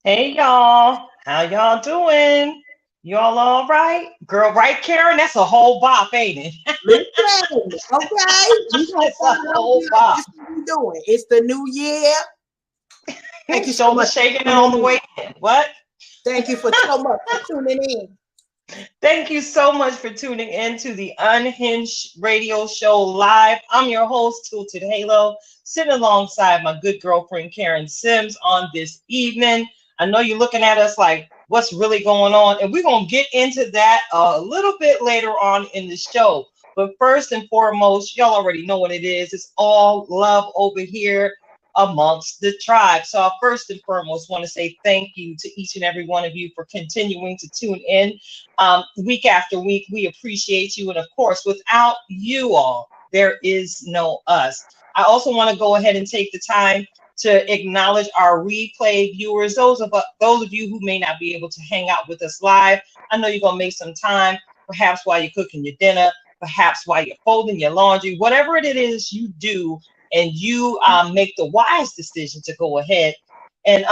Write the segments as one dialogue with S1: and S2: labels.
S1: Hey y'all, how y'all doing? Y'all all right? Girl, right, Karen? That's a whole bop, ain't it?
S2: Listen, okay, we gonna
S1: It's a
S2: start off
S1: whole
S2: good.
S1: bop.
S2: This what we doing. It's the new year. Thank you so
S1: Shoulder
S2: much
S1: shaking
S2: for
S1: all the
S2: tuning
S1: way
S2: in.
S1: in. What?
S2: Thank you for so much for tuning in.
S1: Thank you so much for tuning in to the Unhinged Radio Show live. I'm your host, Tilted Halo, sitting alongside my good girlfriend Karen Sims on this evening. I know you're looking at us like, what's really going on? And we're going to get into that a little bit later on in the show. But first and foremost, y'all already know what it is. It's all love over here amongst the tribe. So I first and foremost want to say thank you to each and every one of you for continuing to tune in week after week. We appreciate you. And of course, without you all, there is no us. I also want to go ahead and take the time to acknowledge our replay viewers, those of you who may not be able to hang out with us live. I know you're going to make some time, perhaps while you're cooking your dinner, perhaps while you're folding your laundry, whatever it is you do, and you make the wise decision to go ahead and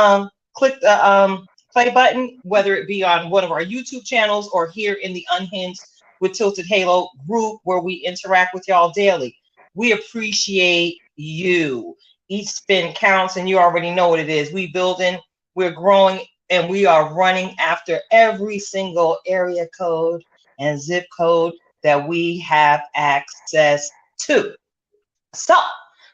S1: click the play button, whether it be on one of our YouTube channels or here in the Unhinged with Tilted Halo group where we interact with y'all daily. We appreciate you. Each spin counts, and you already know what it is. We building, we're growing, and we are running after every single area code and zip code that we have access to. So,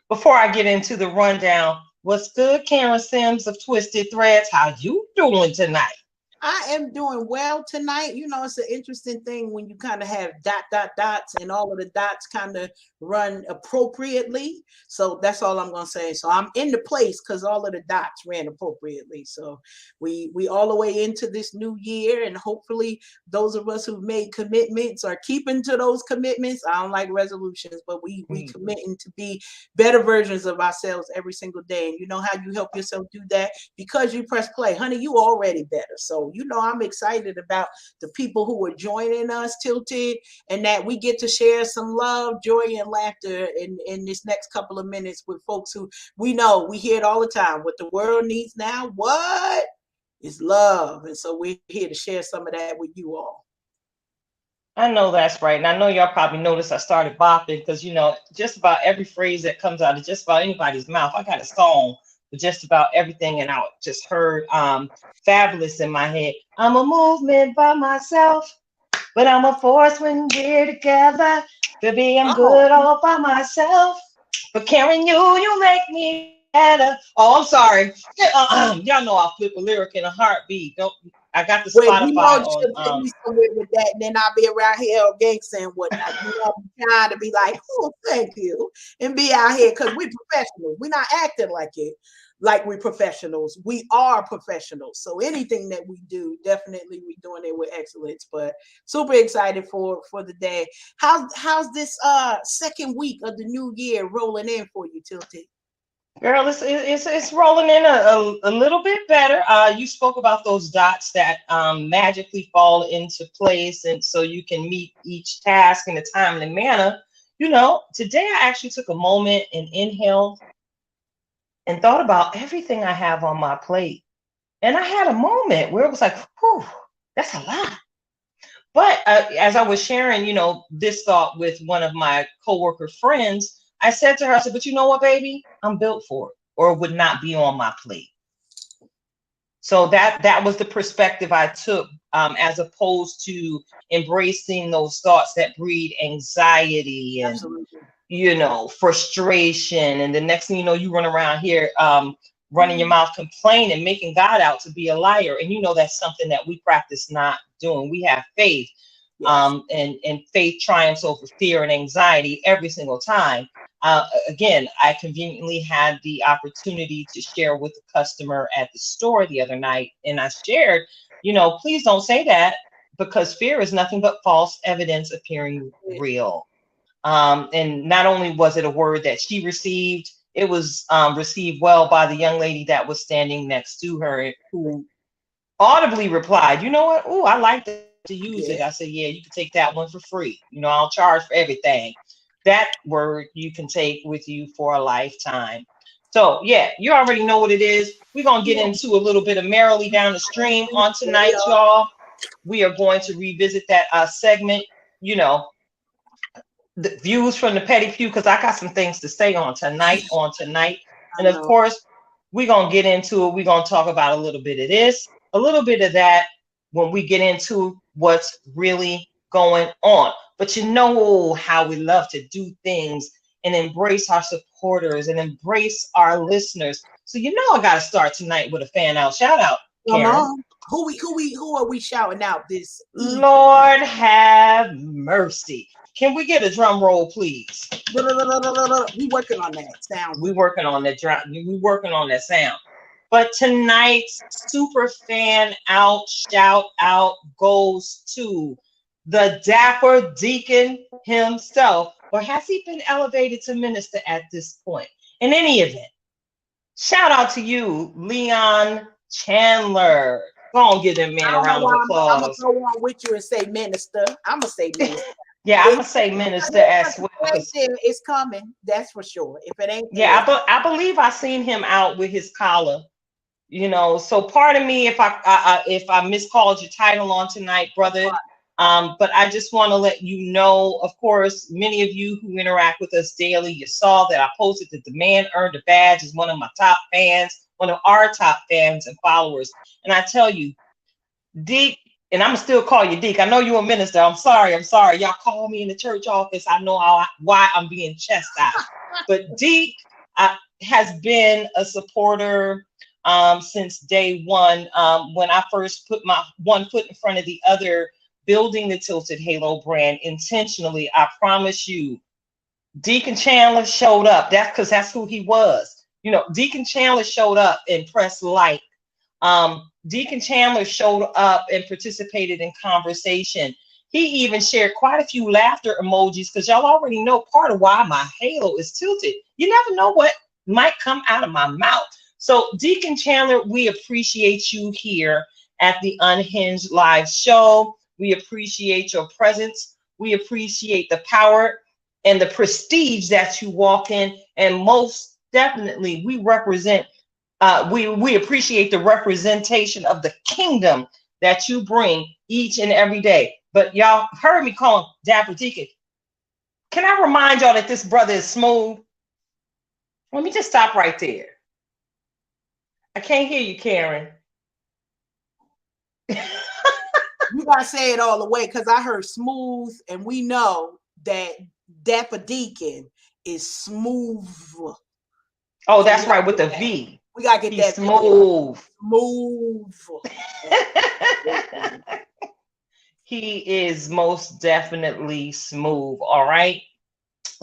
S1: before I get into the rundown, what's good, Karen Sims of Twisted Threads? How you doing tonight?
S2: I am doing well tonight. You know, it's an interesting thing when you kind of have dots, and all of the dots kind of run appropriately. So that's all I'm gonna say. So I'm in the place because all of the dots ran appropriately. So we all the way into this new year, and hopefully those of us who've made commitments are keeping to those commitments. I don't like resolutions, but we
S1: Mm.
S2: committing to be better versions of ourselves every single day. And you know how you help yourself do that? Because you press play, honey, you already better. So, you know, I'm excited about the people who are joining us, Tilted, and that we get to share some love, joy, and laughter in this next couple of minutes with folks who we know we hear it all the time. What the world needs now, what is love? And so we're here to share some of that with you all.
S1: I know that's right. And I know y'all probably noticed I started bopping because, just about every phrase that comes out of just about anybody's mouth, I got a song for just about everything. And I just heard Fabulous in my head. I'm a movement by myself, but I'm a force when we're together. Baby, I'm
S2: Oh,
S1: good all by myself. But Karen, you make me better. Oh, I'm sorry. Y'all know I'll flip a lyric in a heartbeat. Don't I got the
S2: well, you know,
S1: Spotify on
S2: she'll take me somewhere with that, and then I'll be around here all gangster and whatnot. You know, I'm trying to be like, oh, thank you, and be out here because we're professionals. We're not acting like it, like we're professionals. We are professionals. So anything that we do, definitely we're doing it with excellence. But super excited for the day. How's this second week of the new year rolling in for you, Tilty?
S1: Girl, it's rolling in a little bit better. You spoke about those dots that magically fall into place, and so you can meet each task in a timely manner. Today I actually took a moment and inhaled and thought about everything I have on my plate, and I had a moment where it was like, "Whew, that's a lot." But as I was sharing, this thought with one of my coworker friends, I said to her, I said, "But you know what, baby? I'm built for it, or it would not be on my plate." So that was the perspective I took, as opposed to embracing those thoughts that breed anxiety and
S2: Absolutely.
S1: frustration. And the next thing you know, you run around here running your mouth complaining, making God out to be a liar. And that's something that we practice not doing. We have faith,
S2: Yes.
S1: and faith triumphs over fear and anxiety every single time. Again, I conveniently had the opportunity to share with a customer at the store the other night, and I shared, please don't say that, because fear is nothing but false evidence appearing real. And not only was it a word that she received, it was received well by the young lady that was standing next to her, who audibly replied, "You know what? Oh, I like to use it."
S2: Yeah.
S1: I said, "Yeah, you can take that one for free. I'll charge for everything." That word you can take with you for a lifetime. So yeah, you already know what it is. We're gonna get into a little bit of Merrily Down the Stream on tonight, y'all. We are going to revisit that segment, you know, the views from the petty few, because I got some things to say on tonight.
S2: I
S1: And of
S2: know.
S1: course, we're gonna get into it. We're gonna talk about a little bit of this, a little bit of that when we get into what's really going on. But you know how we love to do things and embrace our supporters and embrace our listeners. So you know I gotta start tonight with a fan out shout out,
S2: Come
S1: Karen.
S2: on. Who are we shouting out this evening?
S1: Lord have mercy. Can we get a drum roll, please?
S2: We working on that sound.
S1: We working on that drum. We working on that sound. But tonight's super fan out shout out goes to the dapper deacon himself. Or has he been elevated to minister at this point? In any event, shout out to you, Leon Chandler. Go on, give that
S2: I
S1: man a
S2: don't know
S1: round of
S2: why I'm gonna
S1: applause.
S2: go on with you and say minister. I'm gonna say minister.
S1: Yeah, I'm
S2: If
S1: gonna say minister as well
S2: it ain't
S1: because
S2: there, it's coming. That's for sure. If it ain't there,
S1: yeah, I believe I seen him out with his collar. You know, so pardon me if I miscalled your title on tonight, brother. But I just want to let you know, of course, many of you who interact with us daily, you saw that I posted that the man earned a badge as one of my top fans, one of our top fans and followers. And I tell you, Deke, and I'm gonna still call you Deke. I know you're a minister. I'm sorry. I'm sorry. Y'all call me in the church office. I know why I'm being chastised. But Deke has been a supporter since day one. When I first put my one foot in front of the other, building the Tilted Halo brand intentionally, I promise you, Deacon Chandler showed up. That's because that's who he was. You know, Deacon Chandler showed up and pressed like. Deacon Chandler showed up and participated in conversation. He even shared quite a few laughter emojis because y'all already know part of why my halo is tilted. You never know what might come out of my mouth. So, Deacon Chandler, we appreciate you here at the Unhinged Live Show. We appreciate your presence. We appreciate the power and the prestige that you walk in. And most definitely, we appreciate the representation of the kingdom that you bring each and every day. But y'all heard me call him Dapper Deacon. Can I remind y'all that this brother is smooth? Let me just stop right there. I can't hear you, Karen.
S2: you gotta say it all the way because I heard smooth, and we know that Dapper Deacon is smooth.
S1: Oh,
S2: So
S1: that's right, with the V.
S2: we gotta get
S1: He's
S2: that V.
S1: smooth.
S2: Smooth.
S1: He is most definitely smooth. All right.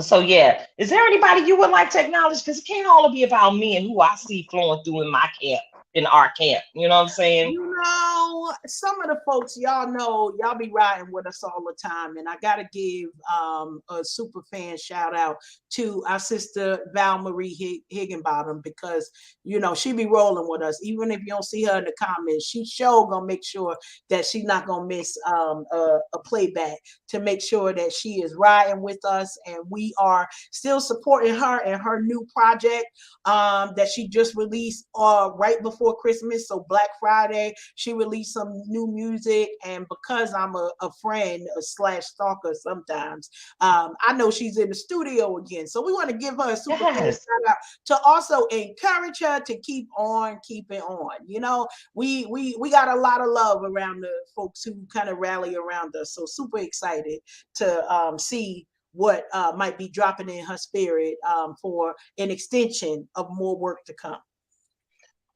S1: So yeah, is there anybody you would like to acknowledge? Because it can't all be about me and who I see flowing through in my camp, in our camp. You know what I'm saying?
S2: You know, some of the folks y'all know, y'all be riding with us all the time, and I gotta give a super fan shout out to our sister Val Marie Higginbottom because you know she be rolling with us. Even if you don't see her in the comments, she sure gonna make sure that she's not gonna miss a playback to make sure that she is riding with us, and we are still supporting her and her new project that she just released right before Christmas. So Black Friday, she released some new music, and because I'm a friend slash stalker sometimes, I know she's in the studio again. So we want to give her a super shout out to also encourage her to keep on keeping on. You know, we got a lot of love around the folks who kind of rally around us. So super excited to see what might be dropping in her spirit for an extension of more work to come.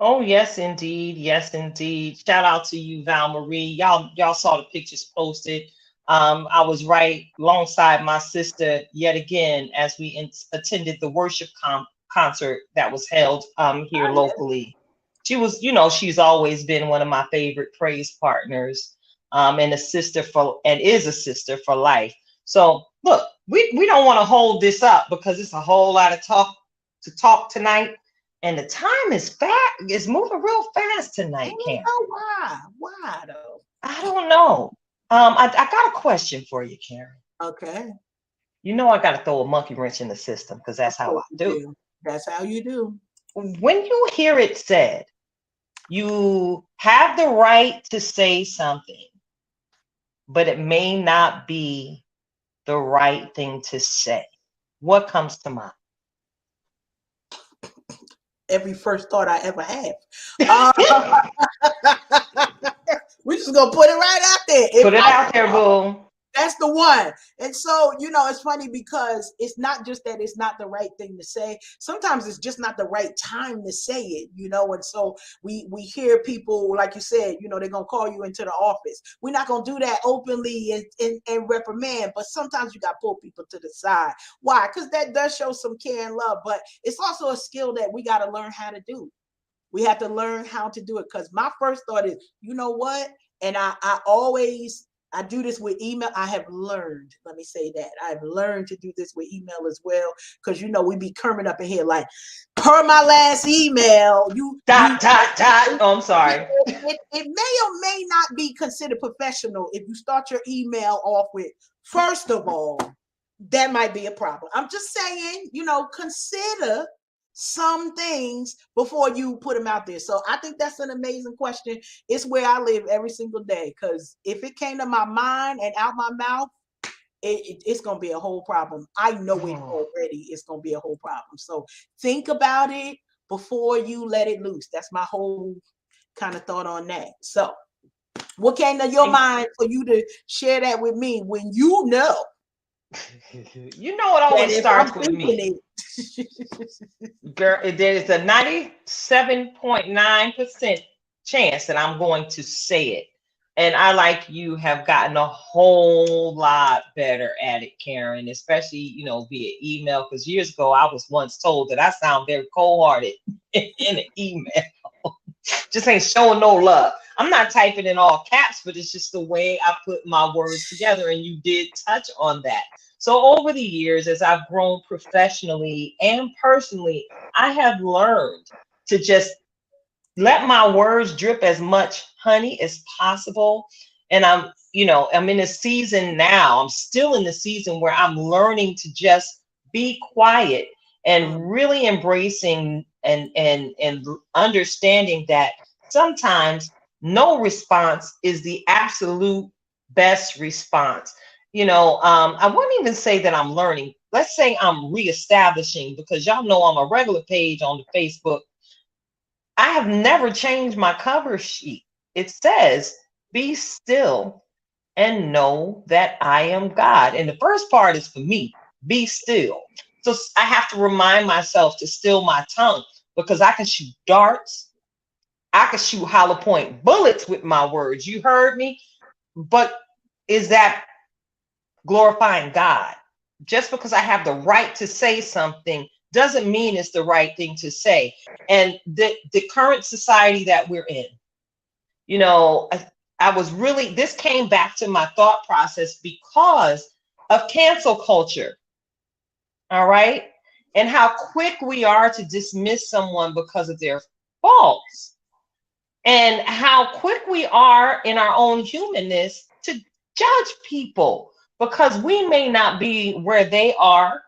S1: Oh, yes, indeed. Yes, indeed. Shout out to you, Val Marie. Y'all saw the pictures posted. I was right alongside my sister yet again as we attended the worship concert that was held here locally. She was, you know, she's always been one of my favorite praise partners, and a sister for and is a sister for life. So look, we don't want to hold this up because it's a whole lot of talk tonight. And the time is moving real fast tonight, Karen.
S2: Oh, why? Why though?
S1: I don't know. I got a question for you, Karen.
S2: Okay.
S1: You know I got to throw a monkey wrench in the system because
S2: Of
S1: that's how I
S2: course you
S1: do.
S2: do. That's how you do.
S1: when you hear it said, you have the right to say something, but it may not be the right thing to say. What comes to mind?
S2: Every first thought I ever had. Uh, we're just gonna put it right out there. If
S1: Put it
S2: I
S1: out there, boo.
S2: That's the one. And so, it's funny because it's not just that it's not the right thing to say. Sometimes it's just not the right time to say it. And so we hear people, like you said, they're gonna call you into the office. We're not gonna do that openly and reprimand, but sometimes you gotta pull people to the side. Why? Because that does show some care and love, but it's also a skill that we gotta learn how to do. We have to learn how to do it. Because my first thought is, you know what? And I do this with email. I have learned, let me say that. I've learned to do this with email as well. Because we be coming up in here like, per my last email,
S1: Dot, dot, dot. Oh, I'm sorry.
S2: it may or may not be considered professional if you start your email off with, first of all, that might be a problem. I'm just saying, consider some things before you put them out there. So I think that's an amazing question. It's where I live every single day, because if it came to my mind and out my mouth, it's going to be a whole problem. I know it already. It's going to be a whole problem. So think about it before you let it loose. That's my whole kind of thought on that. So what came to your mind for you to share that with me when you know
S1: You know it
S2: that
S1: always
S2: if I'm
S1: starts with me.
S2: thinking
S1: Girl, there's a 97.9% chance that I'm going to say it. And I, like you, have gotten a whole lot better at it, Karen, especially, via email. Because years ago, I was once told that I sound very cold-hearted in an email. Just ain't showing no love. I'm not typing in all caps, but it's just the way I put my words together. And you did touch on that. So over the years, as I've grown professionally and personally, I have learned to just let my words drip as much honey as possible. And I'm in a season now. I'm still in the season where I'm learning to just be quiet and really embracing and understanding that sometimes no response is the absolute best response. I wouldn't even say that I'm learning. Let's say I'm reestablishing, because y'all know I'm a regular page on the Facebook. I have never changed my cover sheet. It says, "Be still and know that I am God." And the first part is for me, be still. So I have to remind myself to still my tongue, because I can shoot darts. I can shoot hollow point bullets with my words. You heard me? But is that glorifying God? Just because I have the right to say something doesn't mean it's the right thing to say. And the current society that we're in, I was really, this came back to my thought process because of cancel culture. All right. And how quick we are to dismiss someone because of their faults, and how quick we are in our own humanness to judge people because we may not be where they are.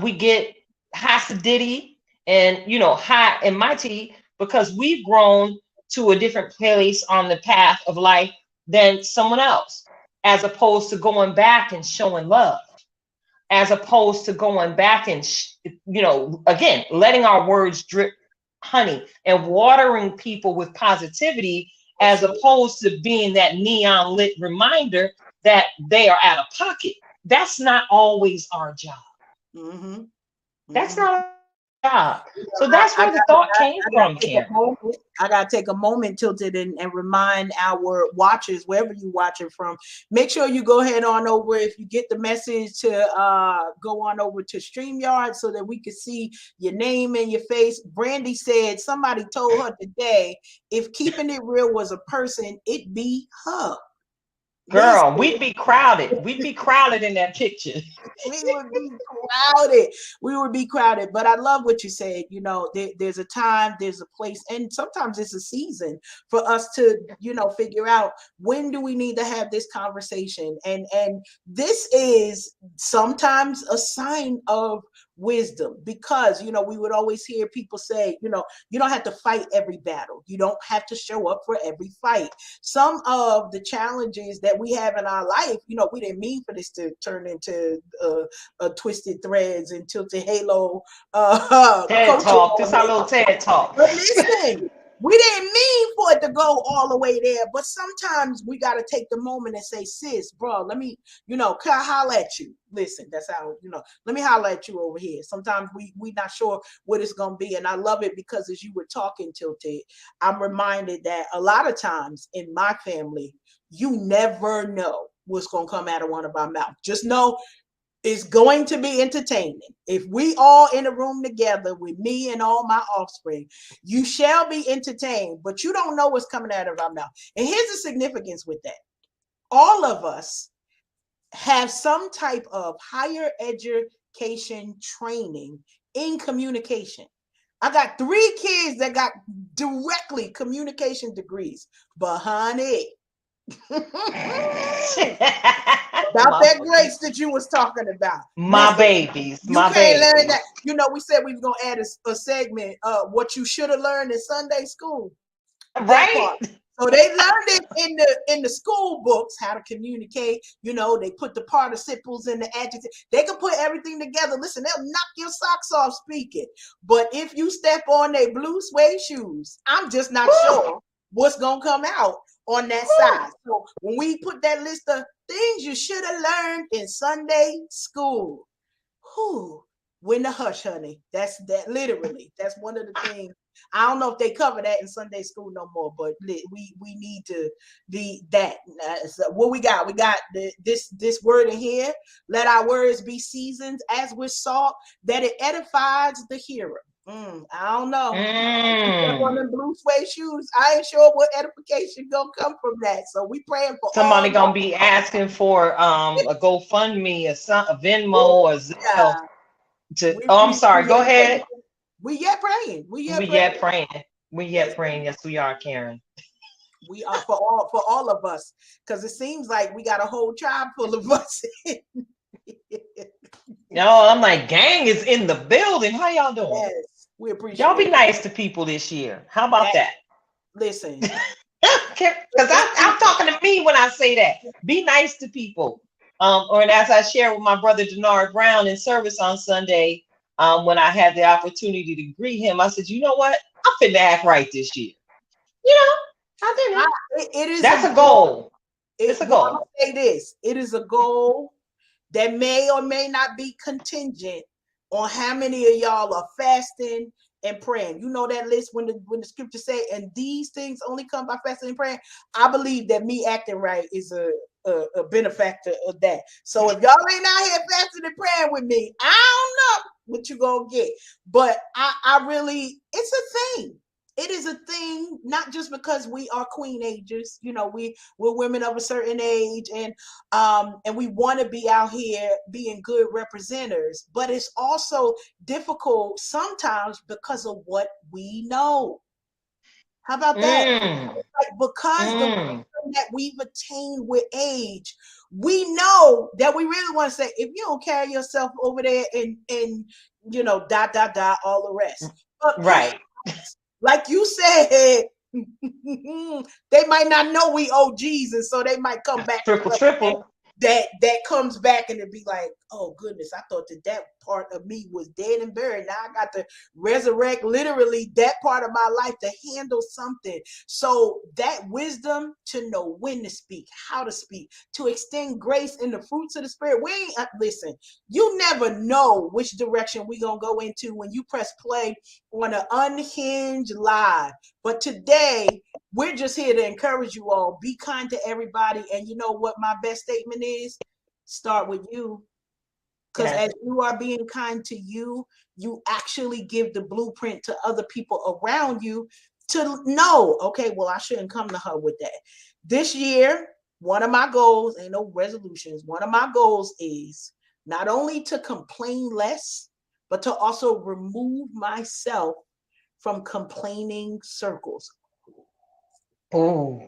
S1: We get Hasidity and high and mighty because we've grown to a different place on the path of life than someone else, as opposed to going back and showing love, as opposed to going back and again, letting our words drip honey and watering people with positivity, as opposed to being that neon lit reminder that they are out of pocket. That's not always our job.
S2: mm-hmm.
S1: That's
S2: Mm-hmm.
S1: not our job. So
S2: I,
S1: that's
S2: I
S1: where the
S2: gotta,
S1: thought came
S2: I gotta
S1: from,
S2: take a
S1: Karen.
S2: moment. I gotta take a moment, Tilted, and remind our watchers, wherever you watching from, make sure you go ahead on over. If you get the message, to go on over to StreamYard so that we can see your name and your face. Brandy said somebody told her today, if keeping it real was a person, it be her. Listen.
S1: Girl, we'd be crowded. We'd be crowded in that picture.
S2: We would be crowded. We would be crowded. But I love what you said. There's a time, there's a place, and sometimes it's a season for us to, figure out when do we need to have this conversation. And this is sometimes a sign of wisdom, because we would always hear people say, you don't have to fight every battle, you don't have to show up for every fight. Some of the challenges that we have in our life, we didn't mean for this to turn into twisted threads and tilted halo
S1: TED
S2: coaching
S1: talk. This our
S2: moment.
S1: little TED talk.
S2: But listen, we didn't mean for it to go all the way there. But sometimes we got to take the moment and say, sis, bro, let me, can I holler at you? Listen, that's how, let me holler at you over here. Sometimes we not sure what it's going to be. And I love it because as you were talking, Tilted, I'm reminded that a lot of times in my family, you never know what's going to come out of one of our mouths. Just know it's going to be entertaining. If we all in a room together with me and all my offspring, you shall be entertained, but you don't know what's coming out of our mouth. And here's the significance with that. All of us have some type of higher education training in communication. I got 3 kids that got directly communication degrees, but honey, about that grace that you was talking about.
S1: My
S2: Listen,
S1: babies.
S2: you
S1: My
S2: can't learn
S1: babies.
S2: that. We said we was gonna add a segment, what you should have learned in Sunday school. That
S1: Right?
S2: part. So they learned it in the school books how to communicate. They put the participles and the adjectives. They can put everything together. Listen, they'll knock your socks off speaking. But if you step on their blue suede shoes, I'm just not sure what's gonna come out on that side. So when we put that list of things you should have learned in Sunday school, win the hush, honey. That's that literally. That's one of the things. I don't know if they cover that in Sunday school no more, but we need to be that. So what we got? We got this word in here. Let our words be seasoned as with salt, that it edifies the hearer. I don't know. Step on them blue suede shoes. I ain't sure what edification gonna come from that. So we praying for all
S1: Somebody gonna be asking for a GoFundMe, a Venmo, or Zelle.
S2: yeah.
S1: Oh, I'm sorry. Go
S2: Yet
S1: ahead.
S2: we yet praying. We
S1: We
S2: yet praying.
S1: yet praying. We
S2: Yes,
S1: yet praying. Yes, we are, Karen.
S2: we are for all of us, because it seems like we got a whole tribe full of us.
S1: No, I'm like, gang is in the building. How y'all doing?
S2: Yes, we
S1: Y'all be
S2: appreciate
S1: nice to people this year. How about
S2: that.
S1: that?
S2: Listen,
S1: Because I'm talking to me when I say that. Be nice to people. Or as I shared with my brother Denard Brown in service on Sunday, when I had the opportunity to greet him, I said, you know what? I'm finna act right this year. You know, I didn't.
S2: it is
S1: That's
S2: a
S1: a
S2: goal.
S1: goal. It's a
S2: Well, I'm
S1: goal.
S2: gonna say this: it is a goal that may or may not be contingent on how many of y'all are fasting and praying. You know that list when the scripture say, and these things only come by fasting and praying. I believe that me acting right is a benefactor of that. So if y'all ain't out here fasting and praying with me, I don't know what you gonna get. But I really, it's a thing. It is a thing, not just because we are queen agers, we're women of a certain age, and we want to be out here being good representatives, but it's also difficult sometimes because of what we know. How about that?
S1: Mm,
S2: Because the
S1: mm.
S2: wisdom that we've attained with age, we know that we really want to say, if you don't carry yourself over there and dot dot dot all the rest, but
S1: Right.
S2: like you said, they might not know we OGs, and so they might come back
S1: Triple, triple.
S2: that comes back and it'd be like, oh goodness, I thought that part of me was dead and buried. Now I got to resurrect literally that part of my life to handle something. So that wisdom to know when to speak, how to speak, to extend grace in the fruits of the spirit. We ain't listen, you never know which direction we gonna go into when you press play on an unhinged live. But today we're just here to encourage you all. Be kind to everybody. And you know what my best statement is? Start with you. Because
S1: Yes.
S2: as you are being kind to you, you actually give the blueprint to other people around you to know, okay, well, I shouldn't come to her with that. This year, one of my goals, ain't no resolutions, one of my goals is not only to complain less, but to also remove myself from complaining circles.
S1: Oh,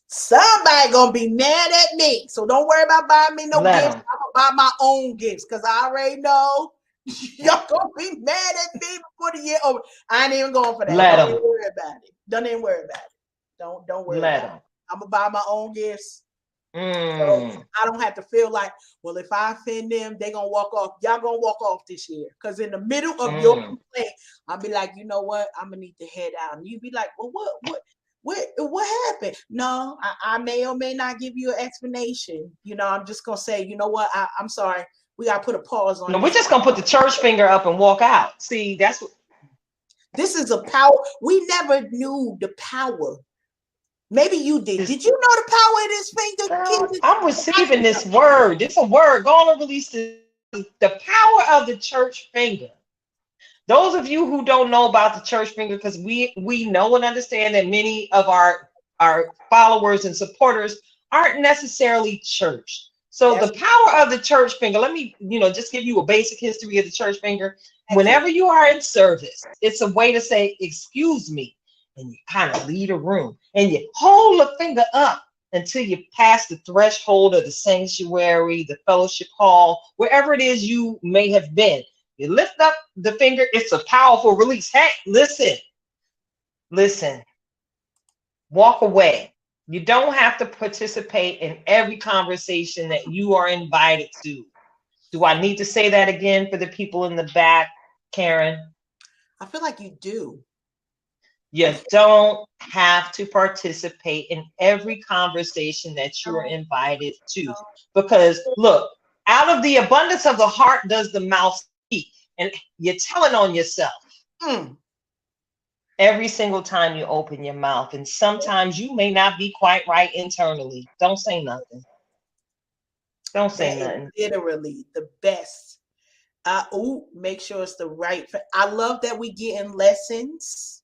S2: Somebody gonna be mad at me, so don't worry about buying me no
S1: let
S2: gifts.
S1: them.
S2: buy my own gifts because I already know y'all gonna be mad at me before the year over. I ain't even going for that.
S1: Let
S2: Don't
S1: them.
S2: even worry about it. Don't even worry about it. Don't worry
S1: Let
S2: about
S1: them.
S2: it. I'm gonna buy my own gifts. So
S1: Mm.
S2: I don't have to feel like, well, if I offend them, they're gonna walk off. Y'all gonna walk off this year. Because in the middle of your complaint, I'll be like, you know what? I'm gonna need to head out. And you be like, well, what happened? No, I may or may not give you an explanation. You know, I'm just gonna say, you know what? I'm sorry. We gotta put a pause on
S1: No, we're
S2: this.
S1: just gonna put the church finger up and walk out. See, that's what
S2: This is a power. We never knew the power. Maybe you did. Did you know the power of this finger?
S1: girl, I'm receiving this word. It's a word. Go on and release this. The power of the church finger. Those of you who don't know about the church finger, because we know and understand that many of our followers and supporters aren't necessarily church. So the power of the church finger, let me, just give you a basic history of the church finger. Whenever you are in service, it's a way to say, excuse me, and you kind of leave a room and you hold the finger up until you pass the threshold of the sanctuary, the fellowship hall, wherever it is you may have been. You lift up the finger, it's a powerful release. Hey, listen, walk away. You don't have to participate in every conversation that you are invited to. Do I need to say that again for the people in the back, Karen?
S2: I feel like you do.
S1: You don't have to participate in every conversation that you are invited to. Because look, out of the abundance of the heart does the mouth speak. And you're telling on yourself every single time you open your mouth. And sometimes you may not be quite right internally. Don't say nothing. Don't say nothing.
S2: Literally the best. Make sure it's the right. I love that we get in lessons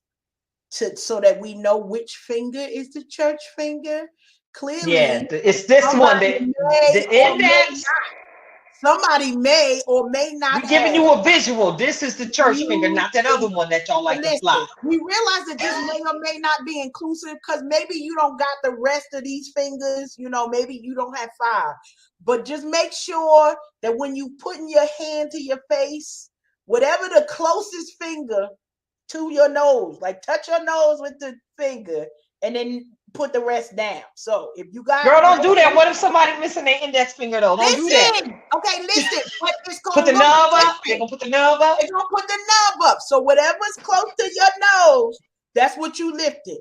S2: so that we know which finger is the church finger. Clearly,
S1: yeah, it's this one that the index.
S2: Somebody may or may not.
S1: We're giving you a visual. This is the church finger, not that other one that y'all like to fly.
S2: We realize that this may or may not be inclusive because maybe you don't got the rest of these fingers. Maybe you don't have 5. But just make sure that when you putting your hand to your face, whatever the closest finger to your nose, like touch your nose with the finger and then put the rest down. So if you got,
S1: girl, don't do that. What if somebody missing their index finger though? Don't do that.
S2: Okay, listen. What it's
S1: put the nub up. They're gonna put the nub up.
S2: They're gonna put the nub up. So whatever's close to your nose, that's what you lifted.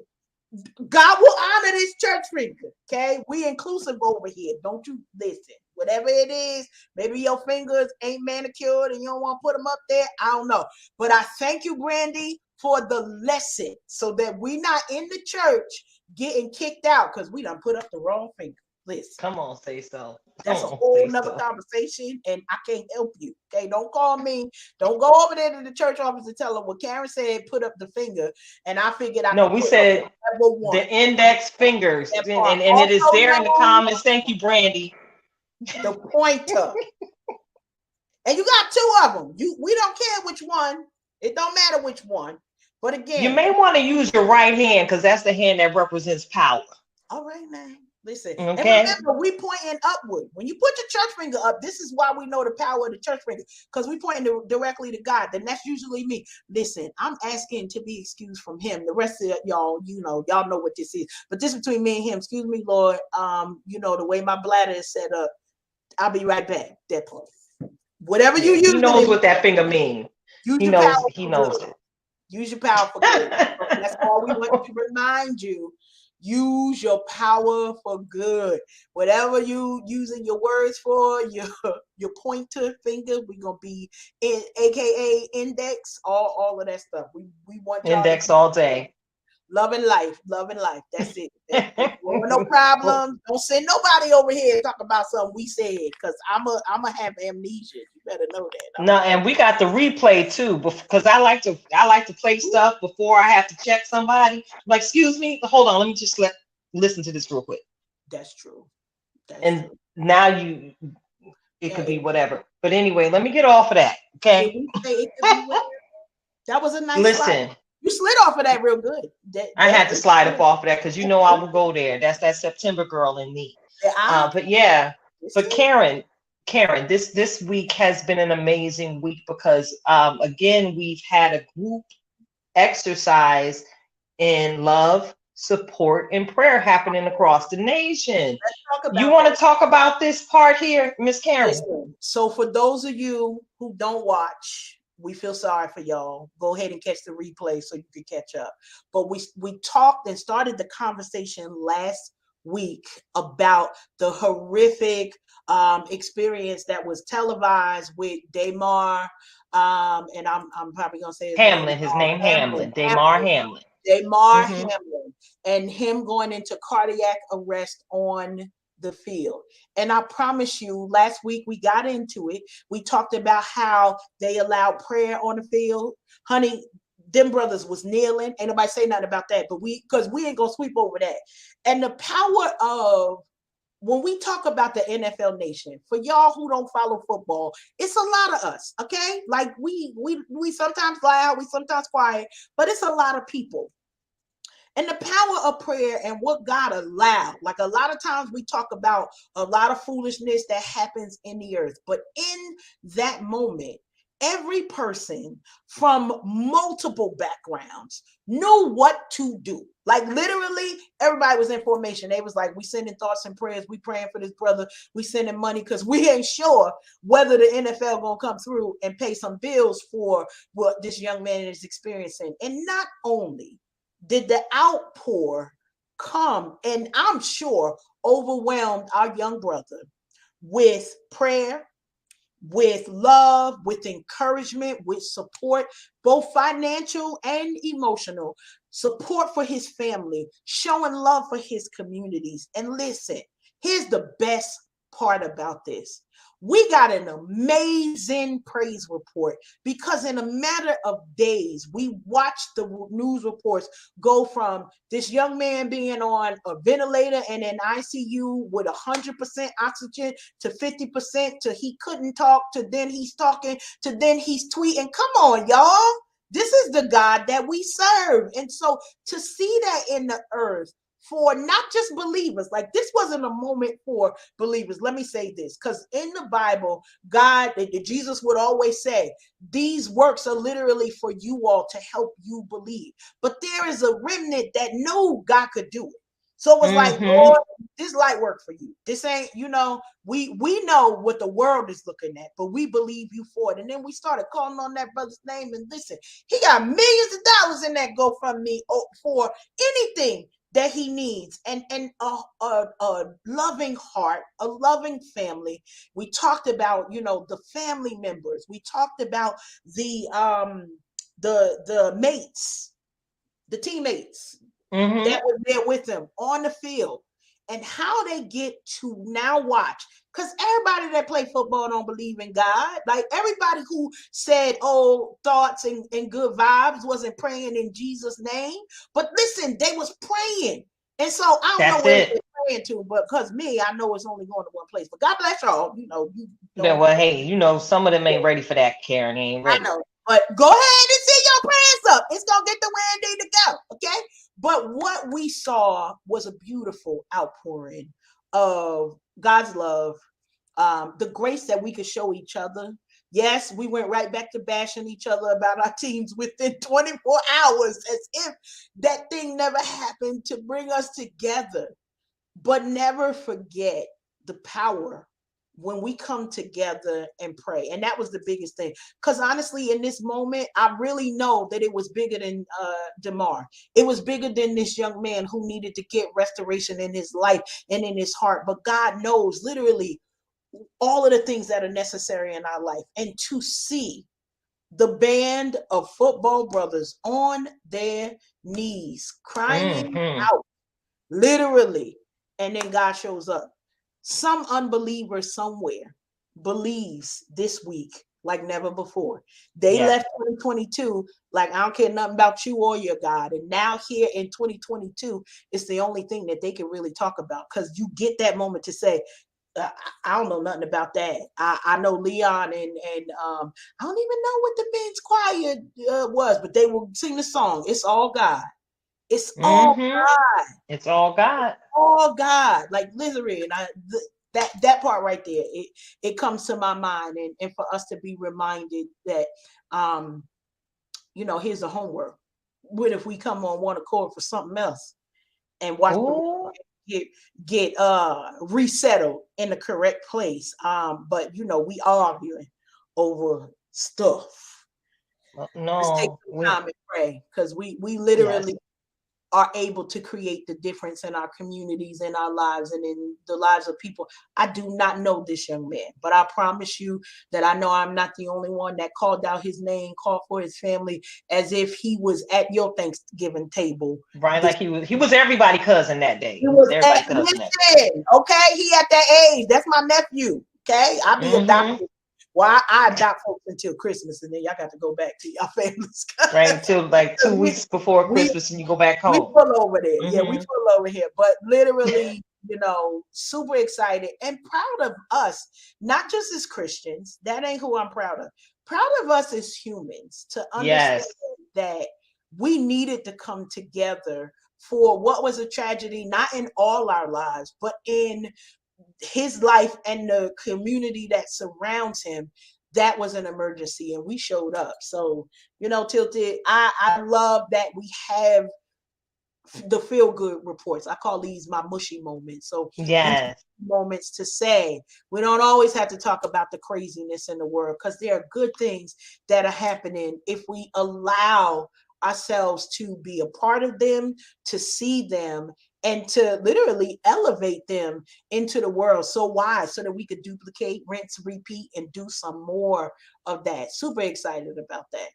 S2: God will honor this church finger. Okay, we inclusive over here. Don't you listen. Whatever it is, maybe your fingers ain't manicured and you don't want to put them up there. I don't know. But I thank you, Brandy, for the lesson so that we not in the church getting kicked out because we done put up the wrong finger. Listen.
S1: Come on, say so.
S2: That's a whole nother conversation, and I can't help you. Okay, don't call me. Don't go over there to the church office and tell them what Karen said. Put up the finger, and I figured I.
S1: No, we said the index fingers, and it is there in the comments. Thank you, Brandy.
S2: The pointer, and you got 2 of them. We don't care which one. It don't matter which one. But again,
S1: you may want to use your right hand because that's the hand that represents power.
S2: All right, man. Listen,
S1: okay.
S2: And remember, we pointing upward. When you put your church finger up, this is why we know the power of the church finger, because we pointing directly to God. Then that's usually me. Listen, I'm asking to be excused from him. The rest of y'all, y'all know what this is. But this between me and him. Excuse me, Lord. The way my bladder is set up, I'll be right back. That part. Whatever you use.
S1: He knows what that finger means. He knows it.
S2: Use your power for good. That's all we want to remind you. Use your power for good. Whatever you using your words for, your pointer finger, we're gonna be in, aka index, all of that stuff. We want y'all
S1: index all day.
S2: Loving life. That's it. No problems. Don't send nobody over here to talk about something we said, because I'ma have amnesia. You better know that.
S1: No, and we got the replay too, because I like to play stuff before I have to check somebody. Like, excuse me, hold on, let me just listen to this real quick.
S2: That's true.
S1: Now it could be whatever. But anyway, let me get off of that. Okay.
S2: That was a nice.
S1: Listen.
S2: Slide. You slid off of that real good.
S1: I had to slide up off of that because I will go there. That's that September girl in me. But yeah, but Karen, Karen, this week has been an amazing week because again we've had a group exercise in love, support, and prayer happening across the nation.
S2: Talk
S1: You
S2: about
S1: want
S2: that.
S1: to talk about this part here, Miss Karen?
S2: Listen, so for those of you who don't watch, we feel sorry for y'all. Go ahead and catch the replay so you can catch up. But we talked and started the conversation last week about the horrific experience that was televised with Damar, and I'm probably gonna say his name
S1: Hamlin, his name
S2: Hamlin,
S1: Hamlin, Damar Hamlin.
S2: Damar
S1: Hmm.
S2: Hamlin, and him going into cardiac arrest on the field. And I promise you, last week we got into it. We talked about how they allowed prayer on the field. Honey, them brothers was kneeling. Ain't nobody say nothing about that, but because we ain't gonna sweep over that. And the power of when we talk about the NFL nation, for y'all who don't follow football, it's a lot of us, okay? Like we sometimes loud, we sometimes quiet, but it's a lot of people. And the power of prayer and what God allowed. Like a lot of times we talk about a lot of foolishness that happens in the earth, but in that moment, every person from multiple backgrounds knew what to do. Like literally, everybody was in formation. They was like, we sending thoughts and prayers. We praying for this brother. We sending money because we ain't sure whether the NFL gonna come through and pay some bills for what this young man is experiencing. And not only did the outpour come, and I'm sure overwhelmed our young brother with prayer, with love, with encouragement, with support, both financial and emotional, support for his family, showing love for his communities. And listen, here's the best part about this. We got an amazing praise report because in a matter of days, we watched the news reports go from this young man being on a ventilator and in ICU with 100% oxygen to 50% to he couldn't talk to then he's talking to then he's tweeting. Come on, y'all. This is the God that we serve. And so to see that in the earth for not just believers, like this wasn't a moment for believers. Let me say this, because in the Bible, God, Jesus would always say, these works are literally for you all to help you believe. But there is a remnant that knew God could do it. So it was like,
S1: Hmm.
S2: Lord, this light work for you. This ain't, we know what the world is looking at, but we believe you for it. And then we started calling on that brother's name and listen, he got millions of dollars in that GoFundMe for anything that he needs, and a loving heart, a loving family. We talked about the family members. We talked about the mates, the teammates
S1: Hmm.
S2: that were there with them on the field, and how they get to now watch. Because everybody that play football don't believe in God. Like everybody who said, oh, thoughts and good vibes wasn't praying in Jesus' name. But listen, they was praying. And so I don't know
S1: That's
S2: where they're
S1: it.
S2: praying to, but because me, I know it's only going to one place. But God bless y'all. You
S1: Yeah,
S2: don't.
S1: well, hey, some of them ain't ready for that, Karen. They ain't
S2: I
S1: ready.
S2: know. But go ahead and send your prayers up. It's gonna get the way it need to go. Okay. But what we saw was a beautiful outpouring of God's love, the grace that we could show each other. Yes, we went right back to bashing each other about our teams within 24 hours as if that thing never happened to bring us together. But never forget the power when we come together and pray. And that was the biggest thing. Because honestly, in this moment, I really know that it was bigger than Damar. It was bigger than this young man who needed to get restoration in his life and in his heart. But God knows literally all of the things that are necessary in our life. And to see the band of football brothers on their knees crying
S1: Hmm.
S2: out literally, and then God shows up. Some unbeliever somewhere believes this week like never before. They
S1: Yes.
S2: left 2022 like, I don't care nothing about you or your God. And now here in 2022, it's the only thing that they can really talk about, because you get that moment to say, I don't know nothing about that. I know Leon and I don't even know what the men's choir was, but they will sing the song. It's all God. It's all
S1: Hmm. It's all God.
S2: all God, like literally. And that part right there, it comes to my mind, and for us to be reminded that, here's the homework. What if we come on one accord for something else and watch the
S1: Oh,
S2: get get resettled in the correct place? But we arguing over stuff. Let's take
S1: no,
S2: some
S1: we
S2: time and pray, because we
S1: yes.
S2: literally are able to create the difference in our communities, in our lives, and in the lives of people. I do not know this young man, but I promise you that I know I'm not the only one that called out his name, called for his family, as if he was at your Thanksgiving table.
S1: Right,
S2: This
S1: like he was everybody cousin that day.
S2: he
S1: He was
S2: was at
S1: everybody cousin that day.
S2: listen, okay? He at that age. That's my nephew. Okay, I be
S1: Mm-hmm.
S2: adopted. Well, I adopt folks until Christmas, and then y'all got to go back to your families.
S1: Right until like two
S2: we
S1: weeks before
S2: we
S1: Christmas and you go back
S2: we
S1: home.
S2: full over there. Yeah, we
S1: Mm-hmm.
S2: full over here. But literally, super excited and proud of us, not just as Christians. That ain't who I'm proud of. Proud of us as humans to understand
S1: Yes.
S2: that we needed to come together for what was a tragedy, not in all our lives, but in his life and the community that surrounds him. That was an emergency, and we showed up. So, Tilted, I love that we have the feel good reports. I call these my mushy moments. So these
S1: Yes.
S2: moments to say we don't always have to talk about the craziness in the world, because there are good things that are happening if we allow ourselves to be a part of them, to see them, and to literally elevate them into the world. So why? So that we could duplicate, rinse, repeat, and do some more of that. Super excited about that.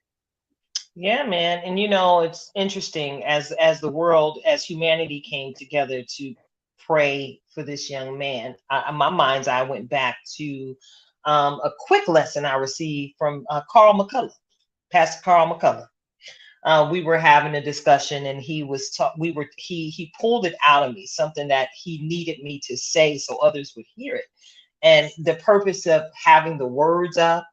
S1: Yeah, man. And it's interesting as the world, as humanity came together to pray for this young man. My mind's eye went back to a quick lesson I received from Carl McCullough, Pastor Carl McCullough. We were having a discussion, and he pulled it out of me, something that he needed me to say so others would hear it. And the purpose of having the words up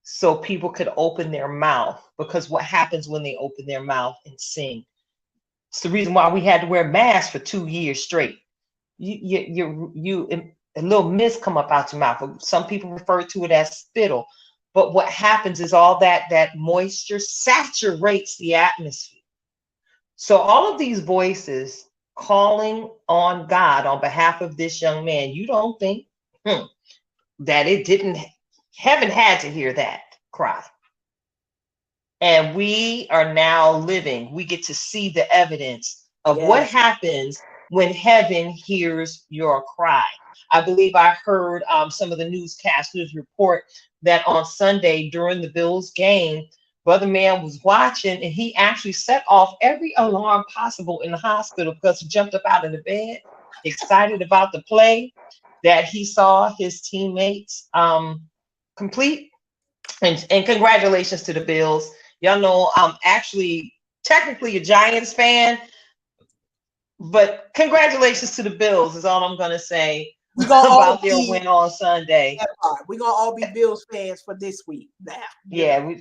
S1: so people could open their mouth, because what happens when they open their mouth and sing? It's the reason why we had to wear masks for 2 years straight. A little mist come up out your mouth. Some people refer to it as spittle, but what happens is all that moisture saturates the atmosphere. So all of these voices calling on God on behalf of this young man, you don't think that it didn't, heaven had to hear that cry. And we are now living, we get to see the evidence of what
S2: Yes.
S1: happens when heaven hears your cry. I believe I heard some of the newscasters report that on Sunday during the Bills game, Brother Man was watching, and he actually set off every alarm possible in the hospital because he jumped up out of the bed, excited about the play that he saw his teammates complete. And congratulations to the Bills. Y'all know I'm actually technically a Giants fan, but congratulations to the Bills is all I'm going to say
S2: We're gonna all
S1: about their
S2: be
S1: win on Sunday.
S2: that part. We're gonna all be Bills fans for this week now.
S1: Yeah,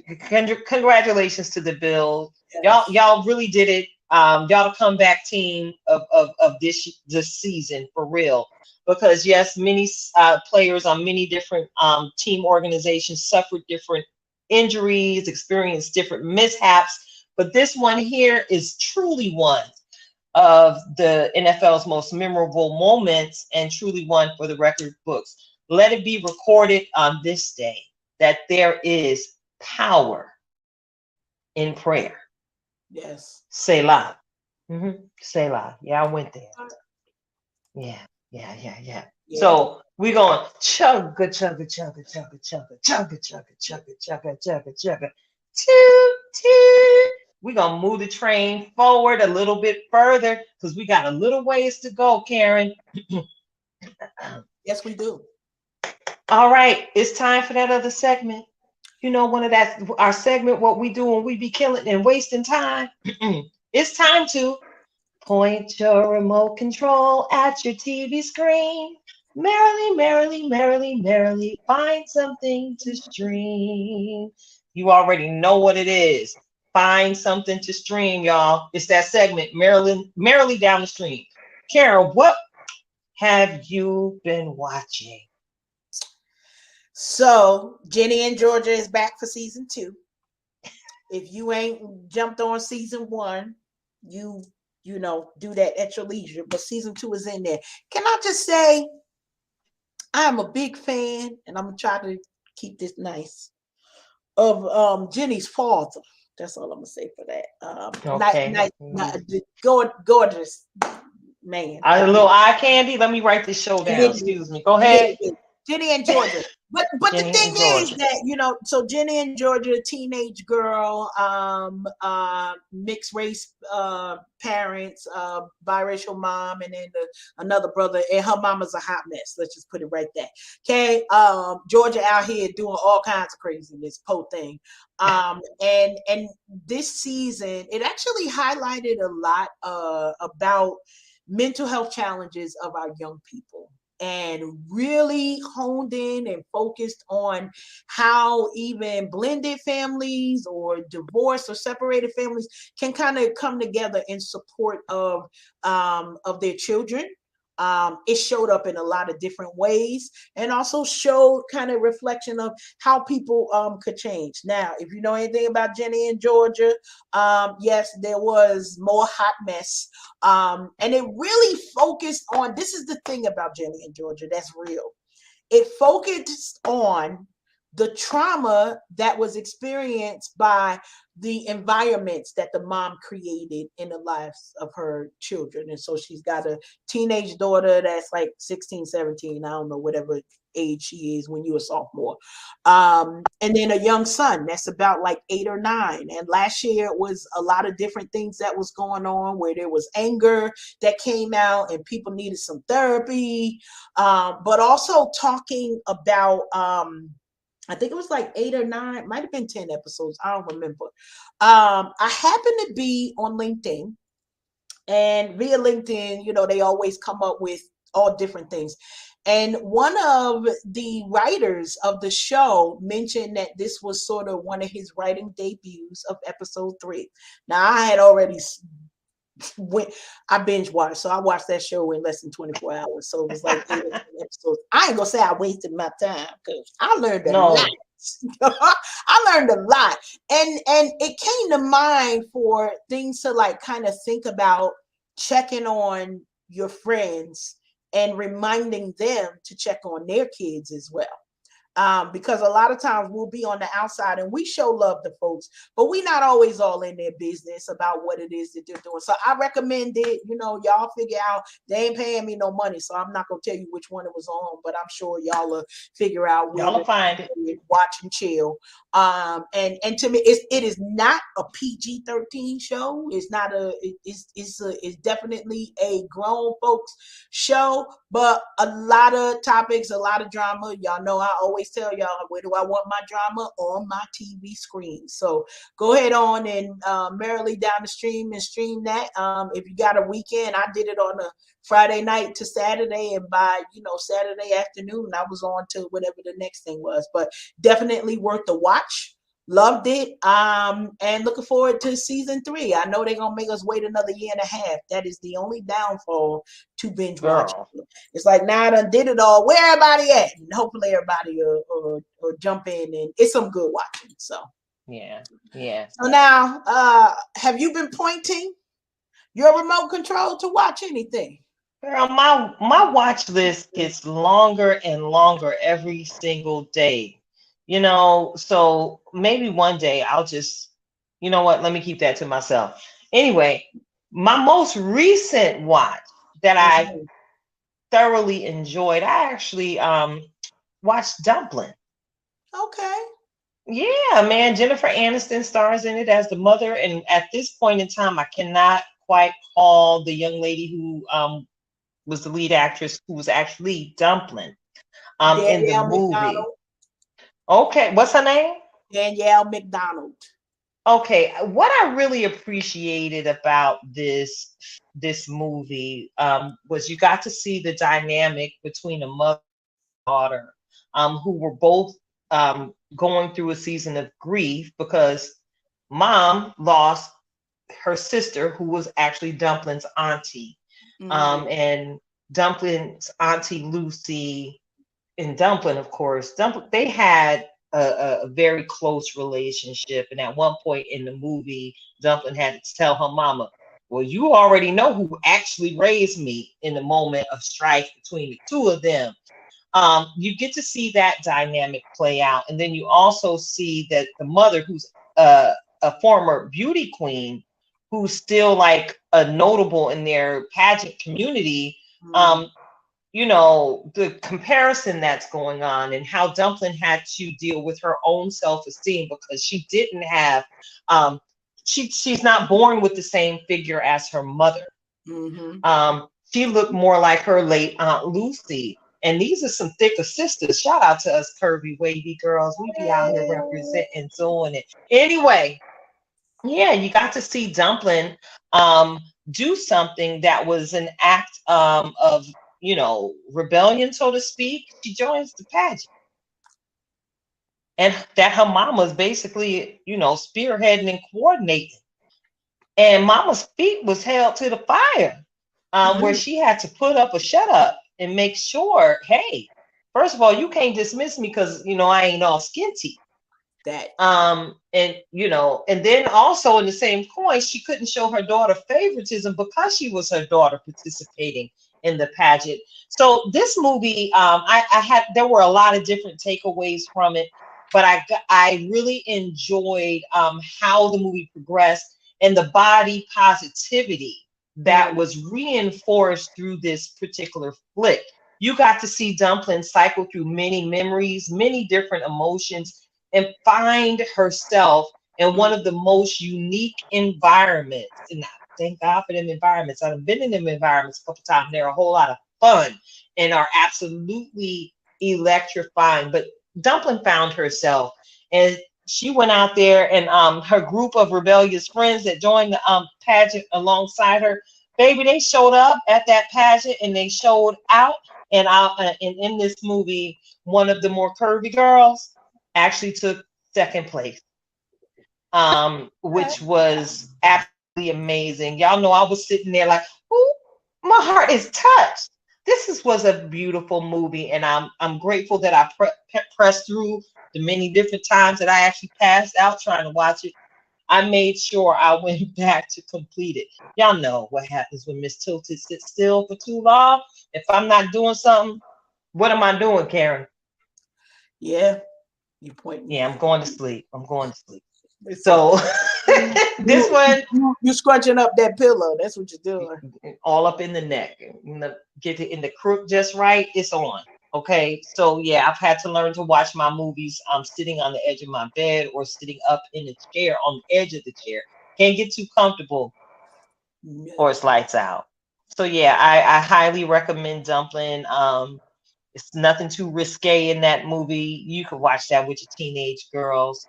S1: congratulations to the Bills. Y'all,
S2: Yes.
S1: y'all really did it. Y'all the comeback team of this season for real. Because yes, many players on many different team organizations suffered different injuries, experienced different mishaps. But this one here is truly one of the NFL's most memorable moments, and truly one for the record books. Let it be recorded on this day that there is power in prayer.
S2: Yes.
S1: Selah. Selah. Yeah, I went there. Yeah, yeah.
S2: Yeah.
S1: So we're going chugga, chugga, chugga, chugga, chugga, chugga, chugga, chugga, chugga, chugga, chugga, toot, toot. We're going to move the train forward a little bit further because we got a little ways to go, Karen.
S2: Yes, we do.
S1: All right, it's time for that other segment. One of that, our segment, what we do when we be killing and wasting time. It's time to point your remote control at your TV screen. Merrily, merrily, merrily, merrily, find something to stream. You already know what it is. Find something to stream, y'all. It's that segment, merrily, merrily down the stream. Karen, what have you been watching?
S2: So Jenny and Georgia is back for season 2. If you ain't jumped on season 1, you do that at your leisure. But season 2 is in there. Can I just say I'm a big fan, and I'm gonna try to keep this nice, of Jenny's father. That's all I'm gonna say for that.
S1: Okay.
S2: Gorgeous man.
S1: A little eye candy. Let me write this show
S2: A
S1: down.
S2: little bit,
S1: Excuse me. Go
S2: a little
S1: ahead.
S2: bit. Jenny and Georgia. But the
S1: Jenny
S2: thing
S1: and
S2: is
S1: Georgia.
S2: that, so Jenny and Georgia, teenage girl, mixed race parents, biracial mom, and then another brother, and her mama's a hot mess. Let's just put it right there. Okay. Georgia out here doing all kinds of craziness, po thing. And this season, it actually highlighted a lot about mental health challenges of our young people, and really honed in and focused on how even blended families or divorced or separated families can kind of come together in support of their children. It showed up in a lot of different ways, and also showed kind of reflection of how people could change. Now, if you know anything about Jenny and Georgia, yes, there was more hot mess, and it really focused on, this is the thing about Jenny and Georgia that's real. It focused on the trauma that was experienced by the environments that the mom created in the lives of her children. And so she's got a teenage daughter that's like 16, 17, I don't know, whatever age she is when you're a sophomore. And then a young son that's about like 8 or 9. And last year it was a lot of different things that was going on, where there was anger that came out and people needed some therapy, but also talking about I think it was like 8 or 9, might have been 10 episodes. I don't remember. I happened to be on LinkedIn, and via LinkedIn, they always come up with all different things. And one of the writers of the show mentioned that this was sort of one of his writing debuts of episode 3. Now, I had already I binge watched, so I watched that show in less than 24 hours. So it was like 8 or 10 episodes. I ain't gonna say I wasted my time, because I learned a lot.
S1: No.
S2: I learned a lot, and it came to mind for things to like kind of think about, checking on your friends and reminding them to check on their kids as well. Because a lot of times we'll be on the outside and we show love to folks, but we're not always all in their business about what it is that they're doing. So I recommend it. Y'all figure out, they ain't paying me no money, so I'm not gonna tell you which one it was on, but I'm sure y'all will figure out where
S1: Y'all will
S2: to
S1: find it.
S2: watch and chill. And to me, it is not a PG-13 show. It's not it's definitely a grown folks show, but a lot of topics, a lot of drama. Y'all know I always tell y'all, where do I want my drama? On my TV screen. So go ahead on and merrily down the stream and stream that. If you got a weekend, I did it on a Friday night to Saturday, and by Saturday afternoon I was on to whatever the next thing was. But definitely worth the watch. Loved it. And looking forward to season 3. I know they're gonna make us wait another year and a half. That is the only downfall to binge watching.
S1: Girl.
S2: It's like, now I done did it all. Where everybody at? And hopefully everybody will jump in, and it's some good watching. So
S1: Yeah. Yeah.
S2: so now, have you been pointing your remote control to watch anything?
S1: Girl, my watch list gets longer and longer every single day. So maybe one day I'll just, you know what, let me keep that to myself. Anyway, my most recent watch that I
S2: Mhm.
S1: thoroughly enjoyed, I actually watched Dumpling.
S2: Okay.
S1: Yeah, man, Jennifer Aniston stars in it as the mother, and at this point in time, I cannot quite call the young lady who was the lead actress, who was actually Dumpling in the
S2: Danielle
S1: movie.
S2: McDonald.
S1: Okay, what's her name?
S2: Danielle McDonald.
S1: Okay, what I really appreciated about this movie was you got to see the dynamic between a mother and daughter, who were both going through a season of grief because mom lost her sister, who was actually Dumpling's auntie.
S2: Hmm.
S1: And Dumpling's Auntie Lucy, and Dumpling, of course, they had a very close relationship. And at one point in the movie, Dumpling had to tell her mama, well, you already know who actually raised me in the moment of strife between the two of them. You get to see that dynamic play out. And then you also see that the mother, who's a former beauty queen, who's still like a notable in their pageant community,
S2: Mm-hmm.
S1: the comparison that's going on and how Dumpling had to deal with her own self-esteem because she didn't have she's not born with the same figure as her mother.
S2: Mm-hmm.
S1: She looked more like her late Aunt Lucy. And these are some thicker sisters. Shout out to us curvy, wavy girls. We be out here representing, doing it. Anyway, yeah, you got to see Dumpling do something that was an act of, rebellion, so to speak. She joins the pageant. And that her mama's basically, spearheading and coordinating. And mama's feet was held to the fire, where
S2: Mm-hmm.
S1: she had to put up a shut up and make sure, hey, first of all, you can't dismiss me because, I ain't all skinty.
S2: That.
S1: And then also in the same coin, she couldn't show her daughter favoritism because she was her daughter participating in the pageant. So this movie, there were a lot of different takeaways from it, but I really enjoyed how the movie progressed and the body positivity that
S2: Mm-hmm.
S1: was reinforced through this particular flick. You got to see Dumpling cycle through many memories, many different emotions, and find herself in one of the most unique environments. And I thank God for them environments. I've been in them environments a couple times. They're a whole lot of fun and are absolutely electrifying. But Dumpling found herself, and she went out there, and her group of rebellious friends that joined the pageant alongside her, baby, they showed up at that pageant and they showed out. And in this movie, one of the more curvy girls actually took second place, which was absolutely amazing. Y'all know I was sitting there like, ooh, my heart is touched. Was a beautiful movie, and I'm grateful that I pressed through the many different times that I actually passed out trying to watch it. I made sure I went back to complete it. Y'all know what happens when Miss Tilted sits still for too long. If I'm not doing something, what am I doing, Karen?
S2: Yeah. You pointing.
S1: Yeah, I'm going to sleep. I'm going to sleep.
S2: It's
S1: So
S2: you,
S1: this one,
S2: you scrunching up that pillow. That's what you're doing.
S1: all up in the neck, get it in the crook just right. It's on. Okay, so yeah, I've had to learn to watch my movies. I'm sitting on the edge of my bed or sitting up in the chair on the edge of the chair. Can't get too comfortable
S2: Yeah.
S1: or it's lights out. So yeah, I highly recommend Dumpling. It's nothing too risque in that movie. You could watch that with your teenage girls,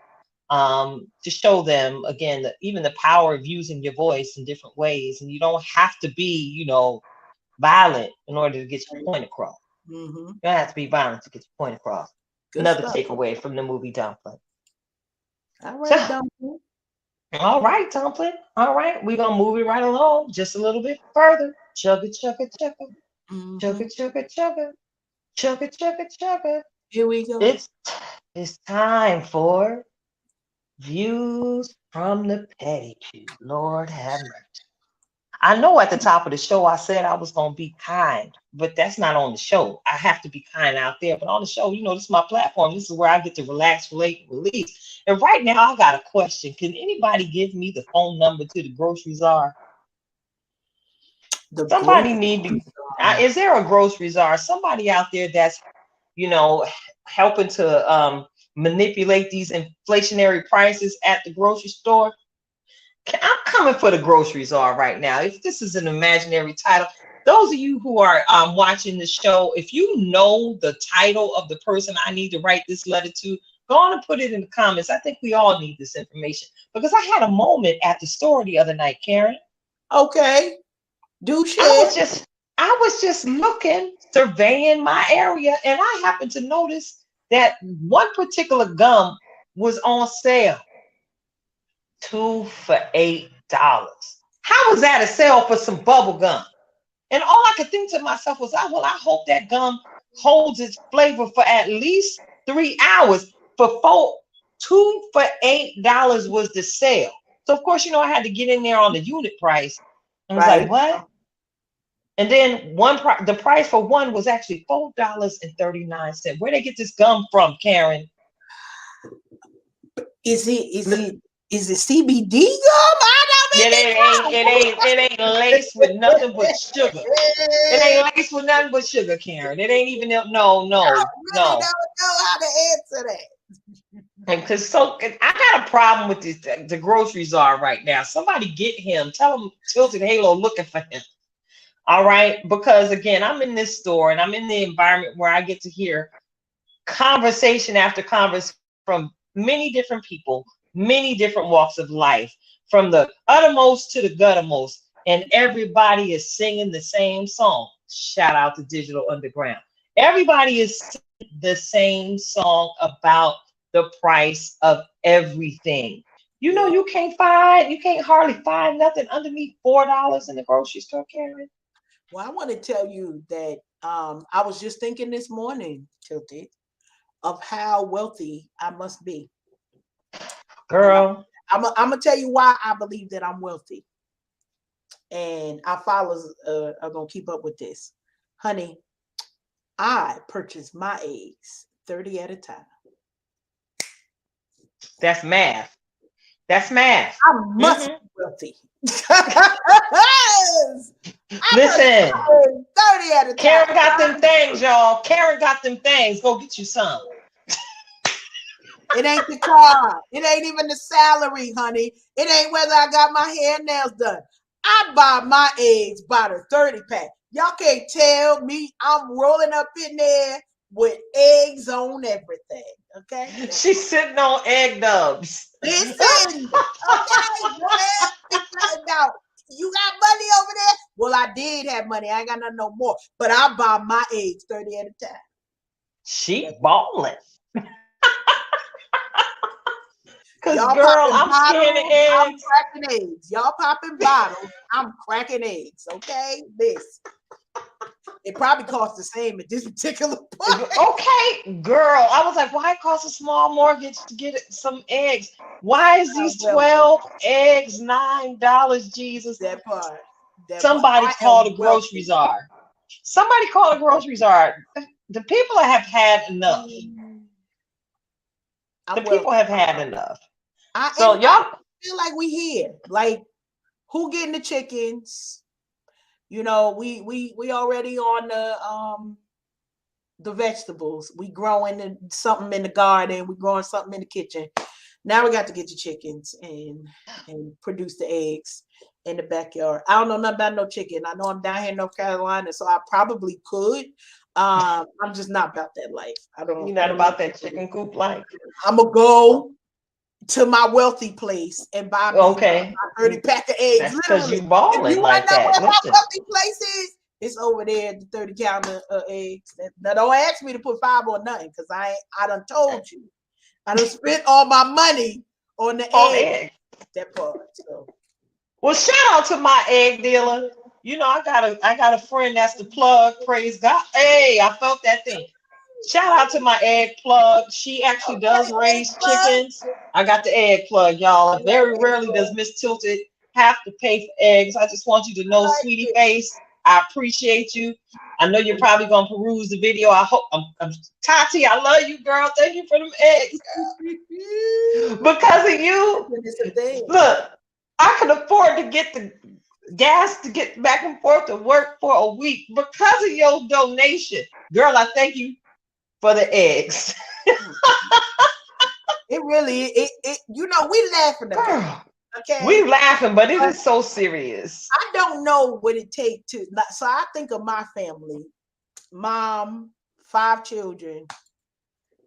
S1: to show them again that even the power of using your voice in different ways, and you don't have to be, violent in order to get your point across.
S2: Mm-hmm.
S1: You don't have to be violent to get your point across.
S2: Good
S1: Another
S2: stuff.
S1: takeaway from the movie Dumpling.
S2: All
S1: So,
S2: right, Dumpling.
S1: all right, Dumpling. All right, we're gonna move it right along just a little bit further. Chugga chugga chugga.
S2: Mm-hmm.
S1: Chugga chugga chugga. Chugga chugga chugga.
S2: Here we go.
S1: It's time for views from the petty pew. Lord have mercy. I know at the top of the show I said I was gonna be kind, but that's not on the show. I have to be kind out there. But on the show, this is my platform. This is where I get to relax, relate, release. And right now I got a question. Can anybody give me the phone number to the grocery czar?
S2: The
S1: Somebody
S2: grocery
S1: need to
S2: store.
S1: is there a grocery czar? Somebody out there that's, you know, helping to manipulate these inflationary prices at the grocery store? I'm coming for the grocery czar right now. If this is an imaginary title, those of you who are watching the show, if you know the title of the person I need to write this letter to, go on and put it in the comments. I think we all need this information because I had a moment at the store the other night, Karen.
S2: Okay. Do
S1: I
S2: share.
S1: was just I was just looking, surveying my area, and I happened to notice that one particular gum was on sale, two for $8. How was that a sale for some bubble gum? And all I could think to myself was, "I well, I hope that gum holds its flavor for at least 3 hours." For two for $8 was the sale. So of course, I had to get in there on the unit price. I was like,
S2: Right.
S1: what? And then the price for one was actually $4.39. Where they get this gum from, Karen?
S2: Is it CBD gum? I don't
S1: It ain't laced with nothing but sugar. It
S2: think
S1: ain't laced with nothing but sugar, Karen. It ain't even no,
S2: I
S1: no,
S2: really
S1: no.
S2: don't know how to answer that.
S1: And I got a problem with the grocery czar right now. Somebody get him. Tell him Tilted Halo looking for him. All right. Because again, I'm in this store and I'm in the environment where I get to hear conversation after conversation from many different people, many different walks of life, from the uttermost to the guttermost, and everybody is singing the same song. Shout out to Digital Underground. Everybody is singing the same song about the price of everything.
S2: Yeah.
S1: You can't hardly find nothing underneath $4 in the grocery store, Karen.
S2: Well, I want to tell you that I was just thinking this morning, Tilted, of how wealthy I must be. And
S1: Girl.
S2: I'm gonna tell you why I believe that I'm wealthy. And our followers are gonna keep up with this. Honey, I purchase my eggs 30 at a time.
S1: That's math. That's math.
S2: I must
S1: Hmm.
S2: be wealthy. Yes. I purchase
S1: Listen,
S2: my eggs 30 at a time.
S1: Karen got them things, y'all. Karen got them things. Go get you some.
S2: It ain't the car. It ain't even the salary, honey. It ain't whether I got my hair and nails done. I buy my eggs by the 30 pack. Y'all can't tell me I'm rolling up in there with eggs on everything. Okay?
S1: She's sitting on egg dubs.
S2: Listen, okay, go ahead. Now, you got money over there? Well, I did have money. I ain't got nothing no more. But I buy my eggs 30 at a time.
S1: She balling. Cause
S2: Y'all
S1: girl,
S2: popping
S1: I'm scanning
S2: bottles, I'm
S1: eggs.
S2: cracking eggs. Y'all popping bottles, I'm cracking eggs. Okay, this. It probably costs the same at this particular point.
S1: Okay, girl. I was like, why cost a small mortgage to get some eggs? Why is these
S2: Well,
S1: 12 eggs $9, Jesus?
S2: that part. That part.
S1: Somebody
S2: I
S1: called
S2: am
S1: a grocery
S2: wealthy.
S1: czar. Somebody called a grocery czar. The people have had enough. The
S2: I'm
S1: people
S2: wealthy.
S1: have had enough.
S2: And
S1: So
S2: I
S1: y'all,
S2: feel like we here. Like, who getting the chickens? You know, we already on the vegetables. We growing something in the garden. We growing something in the kitchen. Now we got to get the chickens and produce the eggs in the backyard. I don't know nothing about no chicken. I know I'm down here in North Carolina, so I probably could. I'm just not about that life.
S1: you're not about that chicken coop life.
S2: I'm gonna go to my wealthy place and buy me
S1: Okay.
S2: my 30 pack of eggs.
S1: That's because
S2: Literally.
S1: you
S2: If you
S1: balling
S2: want
S1: like
S2: to know
S1: that.
S2: where my
S1: Listen.
S2: wealthy place is, it's over there at the 30 counter of eggs. Now don't ask me to put 5 on nothing because I done told you. I done spent all my money on the
S1: On
S2: egg.
S1: egg.
S2: That part. So
S1: Well, shout out to my egg dealer. I got a friend that's the plug. Praise God. Hey, I felt that thing. Shout out to my egg plug. She actually
S2: okay,
S1: does
S2: egg
S1: raise
S2: plug.
S1: chickens. I got the egg plug, y'all.
S2: I like
S1: Very
S2: egg
S1: rarely does
S2: plug.
S1: Miss Tilted have to pay for eggs. I just want you to know,
S2: I like
S1: sweetie
S2: it.
S1: face, I appreciate you. I know you're probably gonna peruse the video. I hope I'm Tati. I love you, girl. Thank you for them eggs, girl. Because of you,
S2: It's a thing.
S1: look, I could afford to get the gas to get back and forth to work for a week because of your donation, girl. I thank you for the eggs.
S2: It really you know, we laughing about it.
S1: Girl, we
S2: Okay.
S1: laughing, but it is so serious.
S2: I don't know what it takes to so I think of my family, mom, 5 children.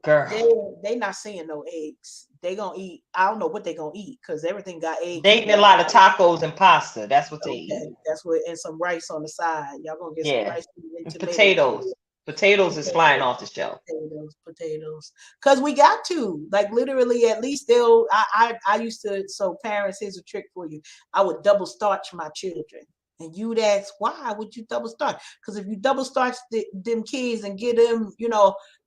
S2: They
S1: Girl,
S2: they not seeing no eggs. They gonna eat. I don't know what they gonna eat because everything got eggs
S1: they
S2: in
S1: eating a
S2: it.
S1: lot of tacos and pasta. That's what they
S2: Okay,
S1: eat.
S2: that's what, and some rice on the side. Y'all gonna get some
S1: Yeah,
S2: rice and
S1: and
S2: tomatoes.
S1: potatoes. Potatoes is flying
S2: Potatoes,
S1: off the shelf.
S2: potatoes. Because we got to, like, literally, at least I used to. So parents, here's a trick for you. I would double starch my children. And you'd ask, why would you double starch? Because if you double starch them kids and get them,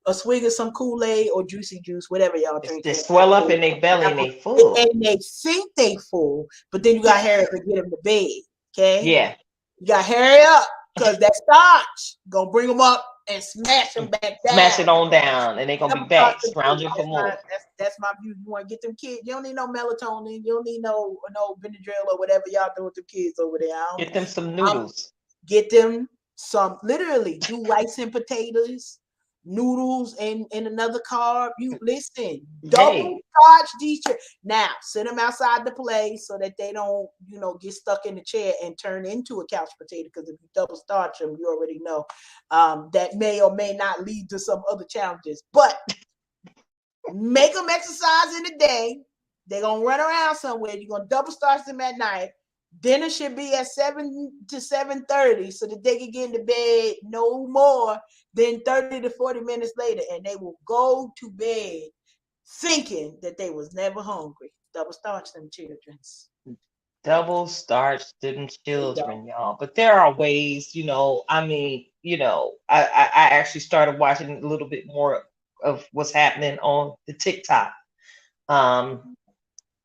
S2: a swig of some Kool-Aid or juicy juice, whatever y'all
S1: They
S2: drinking,
S1: swell up in their belly and they full.
S2: and they think they full, but then you got to hurry up and get them to bed. Okay,
S1: Yeah.
S2: you got to hurry up because that starch gonna bring them up and smash them back
S1: Smash
S2: down.
S1: it on down, and they're gonna be
S2: Double starch
S1: back
S2: them kids.
S1: scrounging for more.
S2: That's my view. You want to get them kids. You don't need no melatonin. You don't need no Benadryl or whatever y'all doing with the kids over there.
S1: Get them some
S2: I'm,
S1: noodles.
S2: get them some, literally do rice and potatoes, noodles, and another carb. You listen, double
S1: Hey,
S2: charge these now. Sit them outside the play so that they don't get stuck in the chair and turn into a couch potato, because if you double starch them, you already know that may or may not lead to some other challenges. But make them exercise in the day. They're gonna run around somewhere. You're gonna double starch them at night. Dinner should be at 7 to 7:30 so that they can get into bed no more than 30 to 40 minutes later, and they will go to bed thinking that they was never hungry. Double starch them childrens.
S1: double starch them
S2: There you go.
S1: children, y'all. But there are ways, I mean, I actually started watching a little bit more of what's happening on the TikTok, um,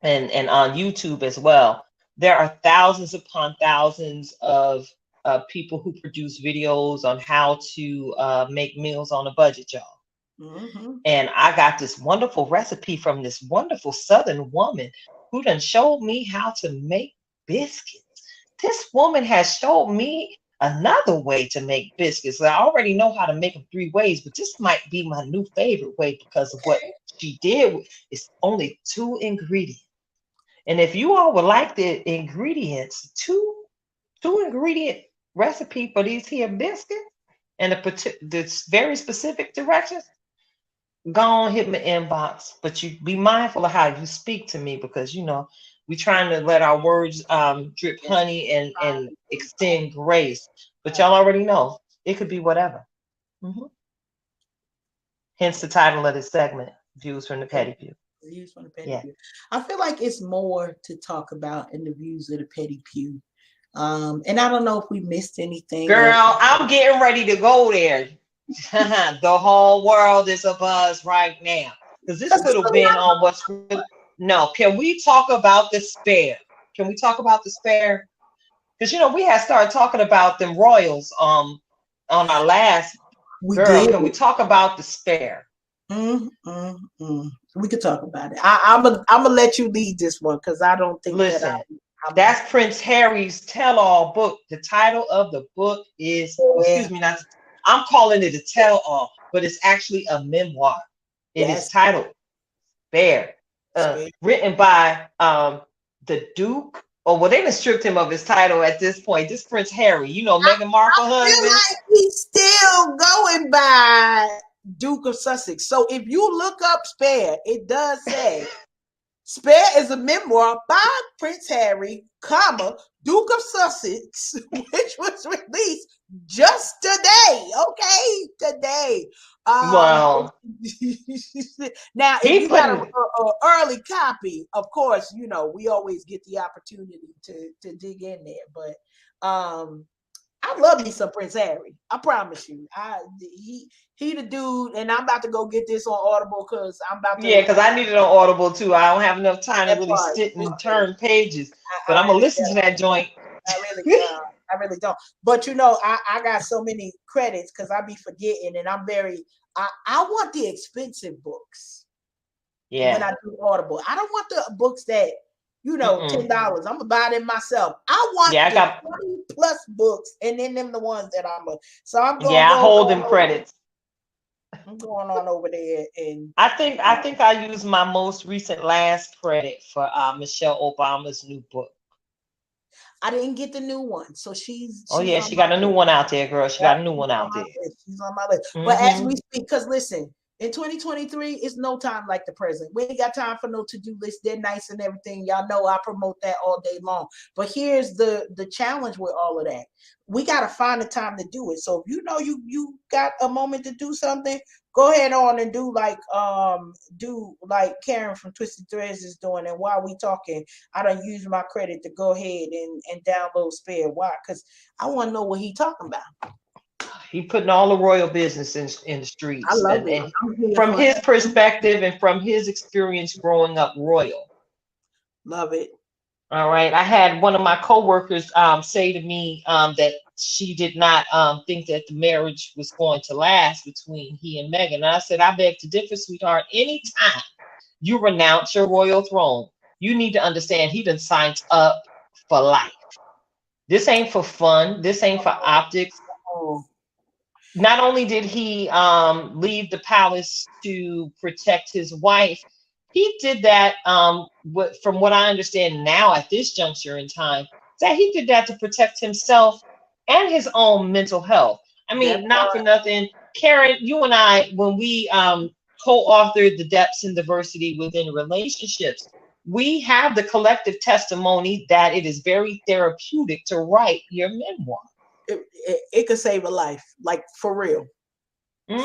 S1: and on YouTube as well. There are thousands upon thousands of people who produce videos on how to make meals on a budget, y'all.
S2: Mm-hmm.
S1: And I got this wonderful recipe from this wonderful Southern woman who done showed me how to make biscuits. This woman has showed me another way to make biscuits. I already know how to make them three ways, but this might be my new favorite way because of what she did. It's only two ingredients. And if you all would like the ingredients, two ingredient recipe for these here biscuits and this very specific directions, go on hit my inbox. But you be mindful of how you speak to me, because we trying to let our words drip
S2: Yes.
S1: honey and extend grace. But y'all already know it could be whatever. Mhm. Hence the title of this segment, Views from the Petty View.
S2: Views from the petty
S1: Yeah.
S2: pew. I feel like it's more to talk about in the views of the petty pew. And I don't know if we missed anything.
S1: Girl, I'm getting ready to go there. The whole world is a buzz right now. Because this could have been on what's really. No, can we talk about the spare? Can we talk about the spare? Because we had started talking about them Royals on our last.
S2: We
S1: Girl,
S2: did.
S1: can we talk about the spare?
S2: We could talk about it. I'm gonna let you lead this one because I don't think
S1: Listen,
S2: I'm
S1: that's Prince Harry's tell-all book. The title of the book is, excuse me, I'm calling it a tell-all, but it's actually a memoir. It is
S2: That's
S1: titled Spare,
S2: Spare.
S1: written by the Duke. Oh, well, they done stripped him of his title at this point. This Prince Harry, Meghan Markle
S2: I feel
S1: husband.
S2: like he's still going by Duke of Sussex. So if you look up Spare, it does say Spare is a memoir by Prince Harry, comma, Duke of Sussex, which was released just today. Okay, today.
S1: Well,
S2: Now, if
S1: he
S2: you got
S1: putting
S2: a early copy, of course, we always get the opportunity to dig in there. But I love me some Prince Harry. I promise you. He the dude, and I'm about to go get this on Audible because I'm about to.
S1: Yeah, because I need it on Audible too. I don't have enough time to
S2: That
S1: really
S2: part.
S1: sit and turn pages, but
S2: I
S1: I'm gonna
S2: really
S1: listen to that joint.
S2: I really don't. But I got so many credits because I be forgetting, and I'm very. I want the expensive books when I
S1: Yeah.
S2: do Audible. I don't want the books that
S1: Mm-mm.
S2: $10. I'm gonna buy them myself. I want
S1: Yeah, I
S2: the
S1: got.
S2: 20+ books, and then them the ones that So I'm gonna
S1: Yeah, I
S2: go
S1: hold them
S2: on over.
S1: credits.
S2: I'm going on over there, and
S1: I think I used my most recent last credit for Michelle Obama's new book.
S2: I didn't get the new one, so she's
S1: Oh
S2: she's
S1: yeah,
S2: on
S1: she
S2: my
S1: got a new
S2: list.
S1: one out there, girl. She
S2: Yep,
S1: got a new
S2: she's
S1: one
S2: on
S1: out
S2: my
S1: there.
S2: list. She's on my list. But as
S1: Mm-hmm.
S2: we speak, because listen, In 2023, it's no time like the present. We ain't got time for no to-do list. They're nice and everything. Y'all know I promote that all day long. But here's the challenge with all of that. We got to find the time to do it. So if you know you got a moment to do something, go ahead on and do like Karen from Twisted Threads is doing. And while we talking, I don't use my credit to go ahead and download Spare. Why? Because I want to know what he talking about.
S1: He putting all the royal business in the
S2: I
S1: streets,
S2: love it.
S1: and
S2: I'm here
S1: from
S2: for
S1: his
S2: it.
S1: perspective and from his experience growing up royal.
S2: Love it.
S1: All right. I had one of my coworkers say to me that she did not think that the marriage was going to last between he and Meghan. And I said, I beg to differ, sweetheart. Anytime you renounce your royal throne, you need to understand he done signed up for life. This ain't for fun. This ain't for optics.
S2: Oh,
S1: Not only did he leave the palace to protect his wife, he did that from what I understand now at this juncture in time, that he did that to protect himself and his own mental health. I
S2: that
S1: mean, not for
S2: part.
S1: nothing, Karen, you and I, when we co-authored the depths and diversity within relationships, we have the collective testimony that it is very therapeutic to write your memoir.
S2: It could save a life, like for real.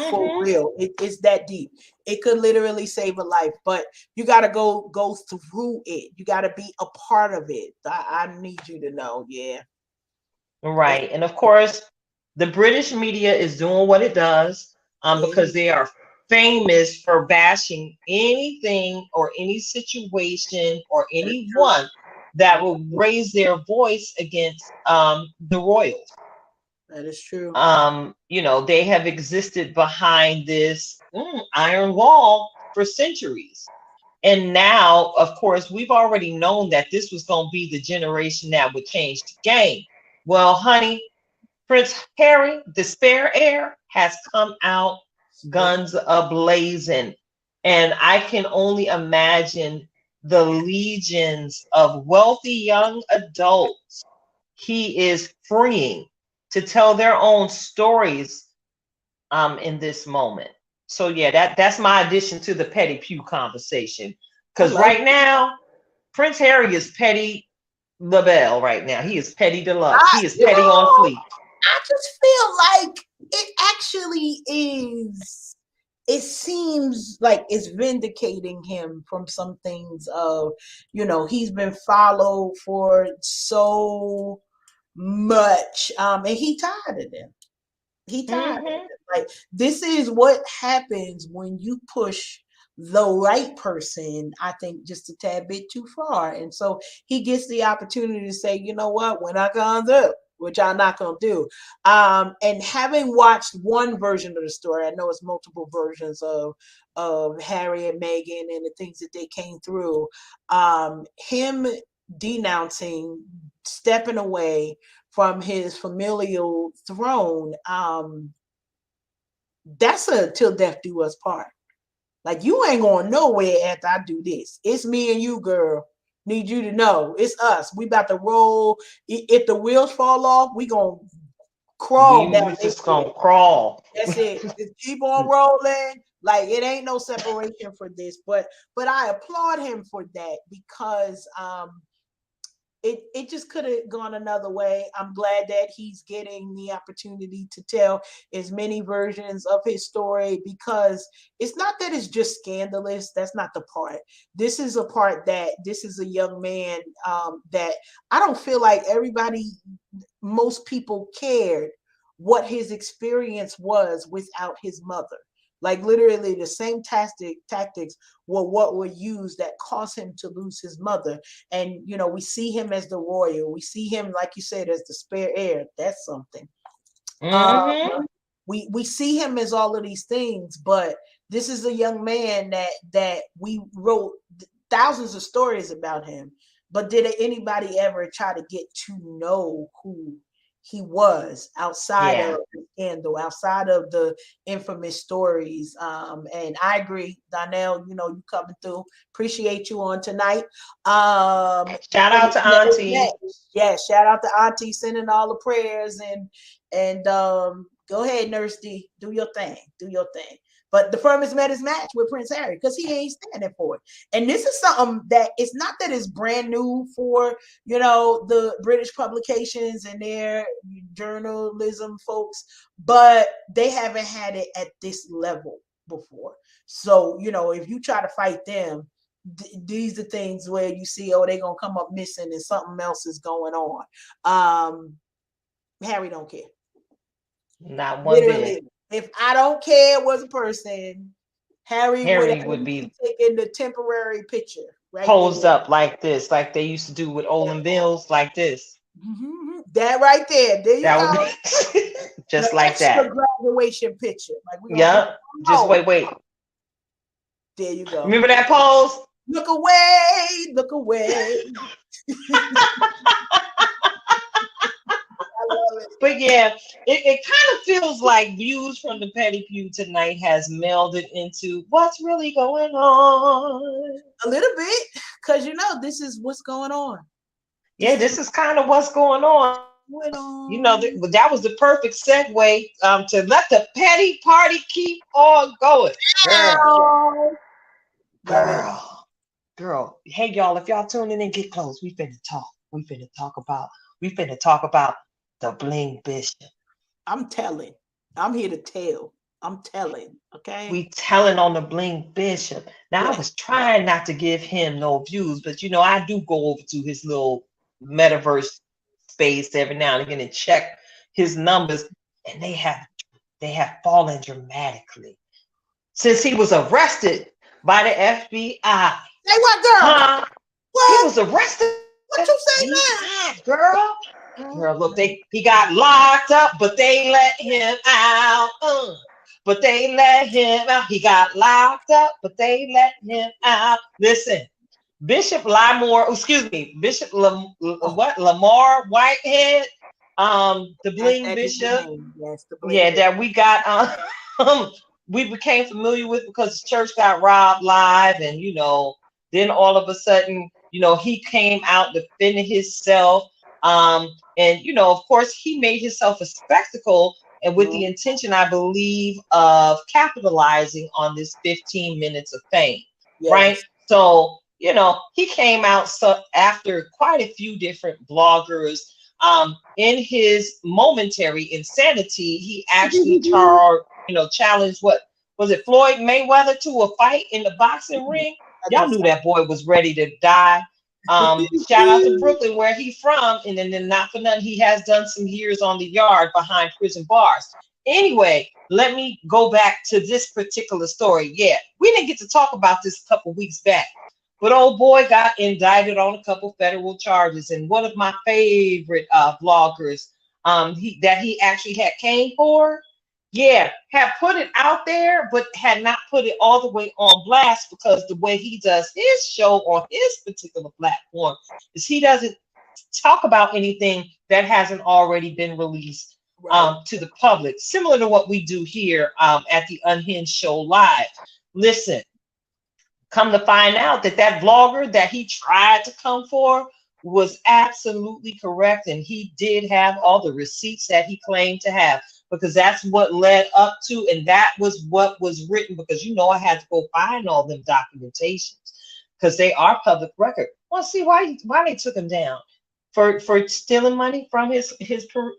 S2: For
S1: Hmm.
S2: real, it's that deep. It could literally save a life, but you got to go through it. You got to be a part of it. I need you to know. Yeah, that's
S1: Right. And of course, the British media is doing what it does
S2: yeah,
S1: because they are famous for bashing anything or any situation or
S2: that's true.
S1: anyone that will raise their voice against the royals.
S2: That is true.
S1: They have existed behind this iron wall for centuries. And now, of course, we've already known that this was going to be the generation that would change the game. Well, honey, Prince Harry, the spare heir, has come out
S2: Yeah,
S1: guns ablazing. And I can only imagine the legions of wealthy young adults he is freeing to tell their own stories in this moment. So yeah, that's my addition to the petty pew conversation.
S2: I
S1: Because
S2: love
S1: right
S2: it.
S1: now, Prince Harry is petty LaBelle right now. He is petty deluxe.
S2: I,
S1: He is
S2: you
S1: petty on
S2: know,
S1: fleek.
S2: I just feel like it actually is. It seems like it's vindicating him from some things of, he's been followed for so much, and he tired of them. He tired of
S1: Hmm.
S2: it. Like, this is what happens when you push the right person, I think, just a tad bit too far. And so he gets the opportunity to say, you know what, when I comes up, which I'm not gonna do. And having watched one version of the story, I know it's multiple versions of Harry and Meghan and the things that they came through. Him denouncing, stepping away from his familial throne, that's a till death do us part. Like, you ain't going nowhere after I do this. It's me and you, girl. Need you to know it's us. We about to roll. If the wheels fall off, we gonna crawl down
S1: We
S2: this
S1: just
S2: hill.
S1: gonna crawl.
S2: That's it. Just keep on rolling. Like, it ain't no separation for this. But I applaud him for that because it just could have gone another way. I'm glad that he's getting the opportunity to tell as many versions of his story, because it's not that it's just scandalous. That's not the part. This is a part that this is a young man, that I don't feel like most people cared what his experience was without his mother. Like, literally the same tactics were what were used that caused him to lose his mother. And we see him as the royal. We see him, like you said, as the spare heir. That's something. Uh,
S1: Hmm.
S2: we see him as all of these things, but this is a young man that we wrote thousands of stories about him. But did anybody ever try to get to know who he was outside of
S1: Yeah.
S2: the scandal, outside of the infamous stories? And I agree, Donnell, you coming through. Appreciate you on tonight.
S1: Shout out to Auntie.
S2: Yeah, shout out to Auntie sending all the prayers and Go ahead, Nurse D. Do your thing. Do your thing. But the firm has met his match with Prince Harry because he ain't standing for it. And this is something that it's not that it's brand new for, the British publications and their journalism folks, but they haven't had it at this level before. So, if you try to fight them, these are things where you see, oh, they're going to come up missing and something else is going on. Harry don't care.
S1: Not one
S2: Literally,
S1: bit.
S2: if I don't care was a person, Harry would
S1: Be
S2: be taking the temporary picture right
S1: posed
S2: there.
S1: up like this, like they used to do with Olin Bills, like this.
S2: Mm-hmm. That right there. There you
S1: That
S2: go.
S1: would be just
S2: The
S1: like
S2: extra
S1: that.
S2: graduation picture. Like we're gonna
S1: Yeah. Just wait.
S2: There you go.
S1: Remember that pose?
S2: Look away, look away. I love it.
S1: But yeah, it kind of feels like Views from the Petty Pew tonight has melded into what's really going on.
S2: A little bit, because this is what's going on.
S1: Yeah, this is kind of what's going on. That was the perfect segue to let the petty party keep on going. Girl. Hey, y'all, if y'all tuning in, get close. We finna talk. We finna talk about the Bling Bishop.
S2: I'm telling. I'm here to tell. I'm telling. Okay.
S1: We telling on the Bling Bishop. Now, I was trying not to give him no views, but I do go over to his little metaverse space every now and again and check his numbers, and they have fallen dramatically since he was arrested by the FBI.
S2: Say what, girl?
S1: What? He was arrested.
S2: What you say now?
S1: Girl, look, he got locked up, but they let him out. But they let him out. He got locked up, but they let him out. Listen, Bishop Lamar Whitehead, the Bling Bishop.
S2: Yes, the Bling
S1: that we got. We became familiar with because the church got robbed live, and then all of a sudden, he came out defending himself. And of course, he made himself a spectacle, and with the intention, I believe, of capitalizing on this 15 minutes of fame, right? So, he came out after quite a few different bloggers. In his momentary insanity, he actually challenged what was it, Floyd Mayweather to a fight in the boxing ring. Y'all knew that boy was ready to die. Shout out to Brooklyn, where he's from, and then not for nothing, he has done some years on the yard behind prison bars. Anyway, let me go back to this particular story. Yeah, we didn't get to talk about this a couple weeks back, but old boy got indicted on a couple federal charges, and one of my favorite bloggers, that he actually had came for, had put it out there, but had not put it all the way on blast, because the way he does his show on his particular platform is he doesn't talk about anything that hasn't already been released to the public, similar to what we do here at the Unhinged Show Live. Listen, come to find out that vlogger that he tried to come for was absolutely correct, and he did have all the receipts that he claimed to have, because that's what led up to, and that was what was written, because I had to go find all them documentations because they are public record. Well, see why they took him down for stealing money from his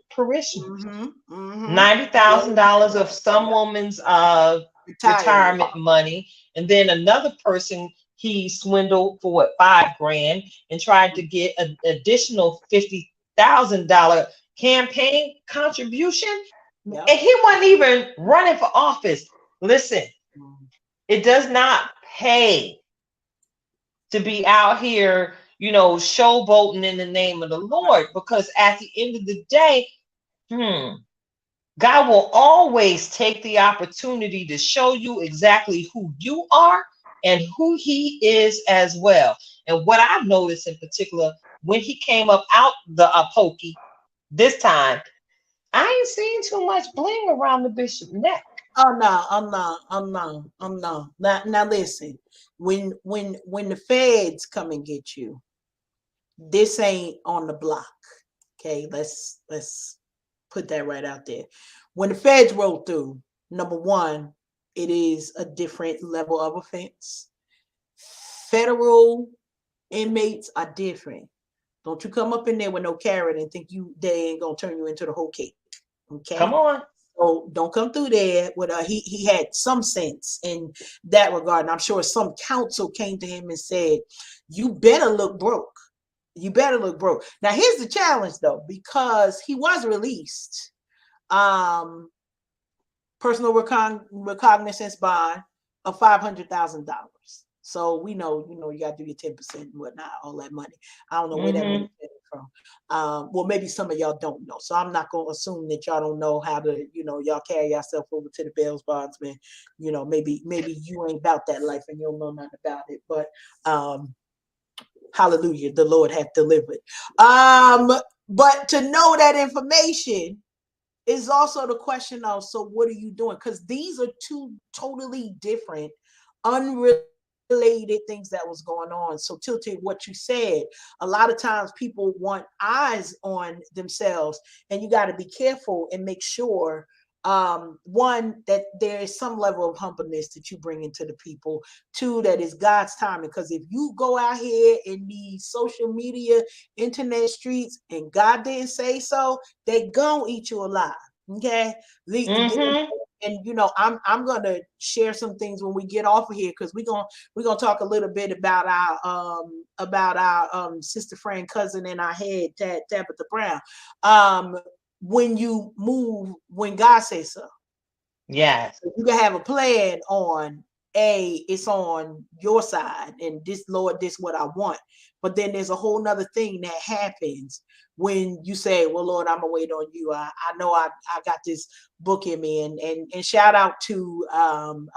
S1: parishioners. $90,000 of some woman's retirement money, and then another person he swindled for what, $5,000, and tried to get an additional $50,000 campaign contribution. And he wasn't even running for office. Listen, it does not pay to be out here, showboating in the name of the Lord, because at the end of the day, God will always take the opportunity to show you exactly who you are and who he is as well. And what I've noticed in particular, when he came up out the pokey this time, I ain't seen too much bling around the bishop's neck.
S2: Oh no, I'm not. Now listen, when the feds come and get you, this ain't on the block. Okay, let's put that right out there. When the feds roll through, number one, it is a different level of offense. Federal inmates are different. Don't you come up in there with no carrot and think they ain't gonna turn you into the whole cake.
S1: Come
S2: Okay.
S1: on.
S2: So don't come through there with he had some sense in that regard. And I'm sure some counsel came to him and said, you better look broke. You better look broke. Now here's the challenge though, because he was released. Personal recognizance bond of $500,000. So we know, you got to do your 10% and whatnot, all that money. I don't know where that money came from. Well, maybe some of y'all don't know. So I'm not going to assume that y'all don't know how to, y'all carry yourself over to the bail bondsman. Maybe you ain't about that life and you don't know nothing about it. But hallelujah, the Lord hath delivered. But to know that information is also the question of, so what are you doing? Because these are two totally different, unrelated things that was going on. So Tilted, what you said, a lot of times people want eyes on themselves, and you got to be careful and make sure, one, that there is some level of humbleness that you bring into the people. Two, that is God's timing. Because if you go out here in these social media, internet streets, and God didn't say so, they gonna eat you alive. Okay. And I'm gonna share some things when we get off of here, because we're gonna talk a little bit about our sister, friend, cousin in our head, Tabitha Brown. When you move when God says so.
S1: Yes.
S2: You can have a plan on it's on your side, and this, Lord, this what I want. But then there's a whole nother thing that happens when you say, well, Lord, I'm gonna wait on you. I know I got this book in me, and shout out to and